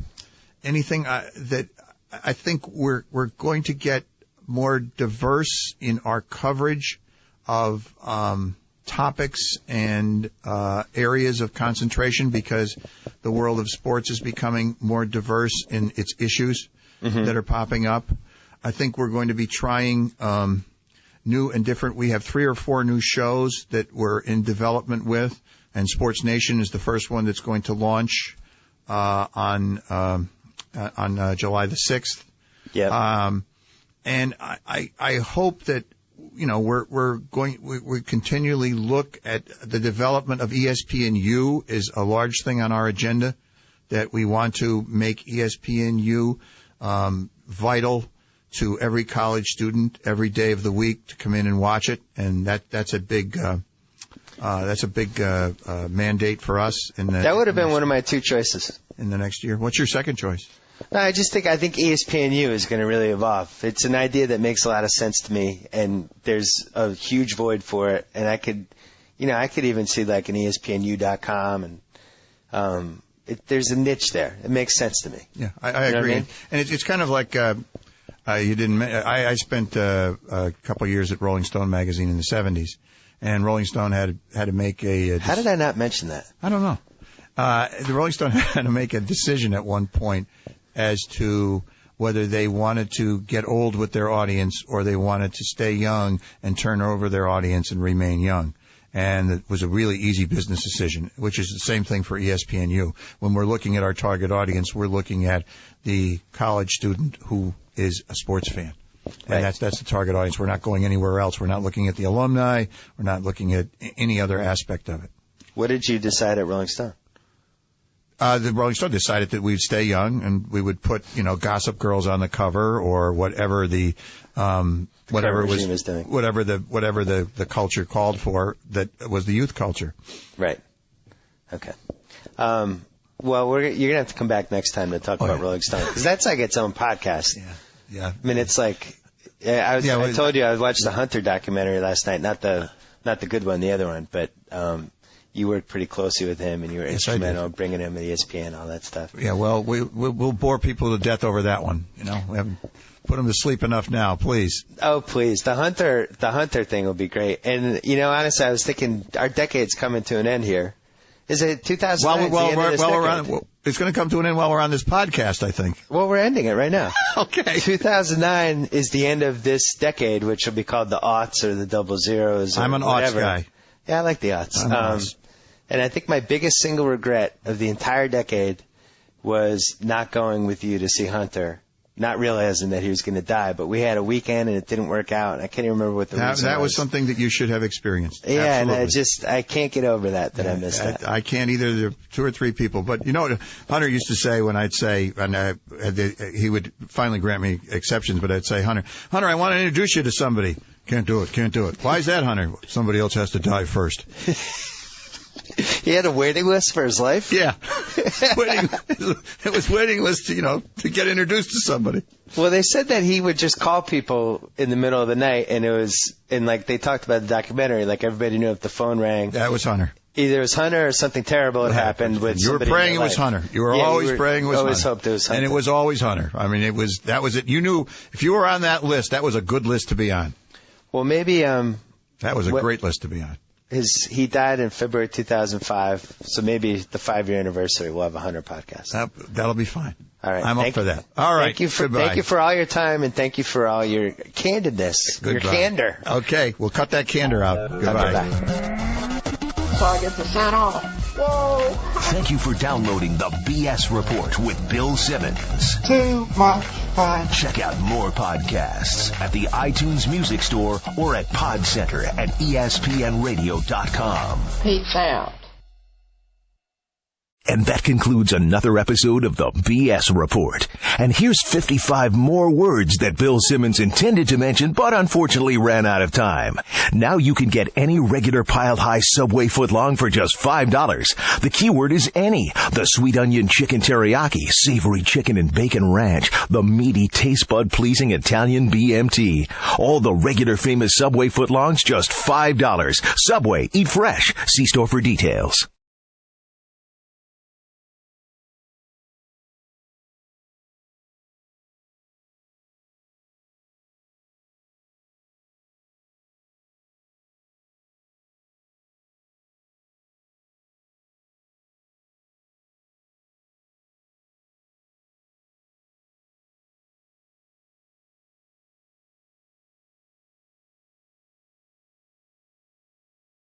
anything that I think we're going to get more diverse in our coverage of topics and areas of concentration because the world of sports is becoming more diverse in its issues that are popping up. I think we're going to be trying new and different. We have 3 or 4 new shows that we're in development with, and Sports Nation is the first one that's going to launch on July the 6th. Yeah. And I hope that, we continually look at the development of ESPNU is a large thing on our agenda, that we want to make ESPNU vital to every college student every day of the week to come in and watch it. And that's a big mandate for us. That would have been one of my 2 choices. In the next year. What's your second choice? No, I think ESPNU is going to really evolve. It's an idea that makes a lot of sense to me, and there's a huge void for it. And I could even see like an ESPNU.com, and there's a niche there. It makes sense to me. Yeah, I agree. I mean? And it's kind of like I spent a couple of years at Rolling Stone magazine in the 70s, and Rolling Stone had to make a. How did I not mention that? I don't know. The Rolling Stone had to make a decision at one point as to whether they wanted to get old with their audience or they wanted to stay young and turn over their audience and remain young. And it was a really easy business decision, which is the same thing for ESPNU. When we're looking at our target audience, we're looking at the college student who is a sports fan. And that's the target audience. We're not going anywhere else. We're not looking at the alumni. We're not looking at any other aspect of it. What did you decide at Rolling Stone? The Rolling Stone decided that we'd stay young and we would put, Gossip Girls on the cover or whatever the culture called for that was the youth culture. Right. Okay. Well, you're gonna have to come back next time to talk about Rolling Stone because that's like its own podcast. Yeah. I mean, it's like I told you I watched the Hunter documentary last night, not the good one, the other one, but you worked pretty closely with him, and you were instrumental in bringing him to ESPN, all that stuff. Yeah, well, we'll bore people to death over that one. We haven't put them to sleep enough now, please. Oh, please. The Hunter thing will be great. And, honestly, I was thinking our decade's coming to an end here. Is it 2009? It's going to come to an end while we're on this podcast, I think. Well, we're ending it right now. Okay. 2009 is the end of this decade, which will be called the aughts or the 00s. I'm an aughts guy. Yeah, I like the aughts. And I think my biggest single regret of the entire decade was not going with you to see Hunter, not realizing that he was going to die. But we had a weekend and it didn't work out. I can't even remember what the reason That was something that you should have experienced. Yeah, Absolutely. and I can't get over that I missed that. I can't either. There are 2 or 3 people. But you know what Hunter used to say when I'd say, and he would finally grant me exceptions, but I'd say, Hunter, I want to introduce you to somebody. Can't do it. Why is that, Hunter? Somebody else has to die first. He had a waiting list for his life? Yeah. It was waiting list, to get introduced to somebody. Well, they said that he would just call people in the middle of the night, and they talked about the documentary, like everybody knew if the phone rang. That was Hunter. Either it was Hunter or something terrible had happened with you were somebody praying in it your was life. Hunter. You were always praying it was always Hunter. Hoped it was Hunter. And it was always Hunter. I mean, that was it. You knew if you were on that list, that was a good list to be on. Well, maybe that was a great list to be on. He died in February 2005, so maybe the 5-year anniversary we'll have a Hunter podcast. That'll be fine. All right, I'm up for that. All right, thank you for all your time and thank you for all your candidness, Goodbye. your candor. Okay, we'll cut that candor out. Goodbye. So I get to sign off. Whoa! Thank you for downloading the BS Report with Bill Simmons. Too much fun. Check out more podcasts at the iTunes Music Store or at Podcenter at ESPNradio.com. Peace out. And that concludes another episode of the BS Report. And here's 55 more words that Bill Simmons intended to mention, but unfortunately ran out of time. Now you can get any regular piled high Subway footlong for just $5. The keyword is any. The sweet onion chicken teriyaki, savory chicken and bacon ranch, the meaty taste bud pleasing Italian BMT. All the regular famous Subway footlongs, just $5. Subway, eat fresh. See store for details.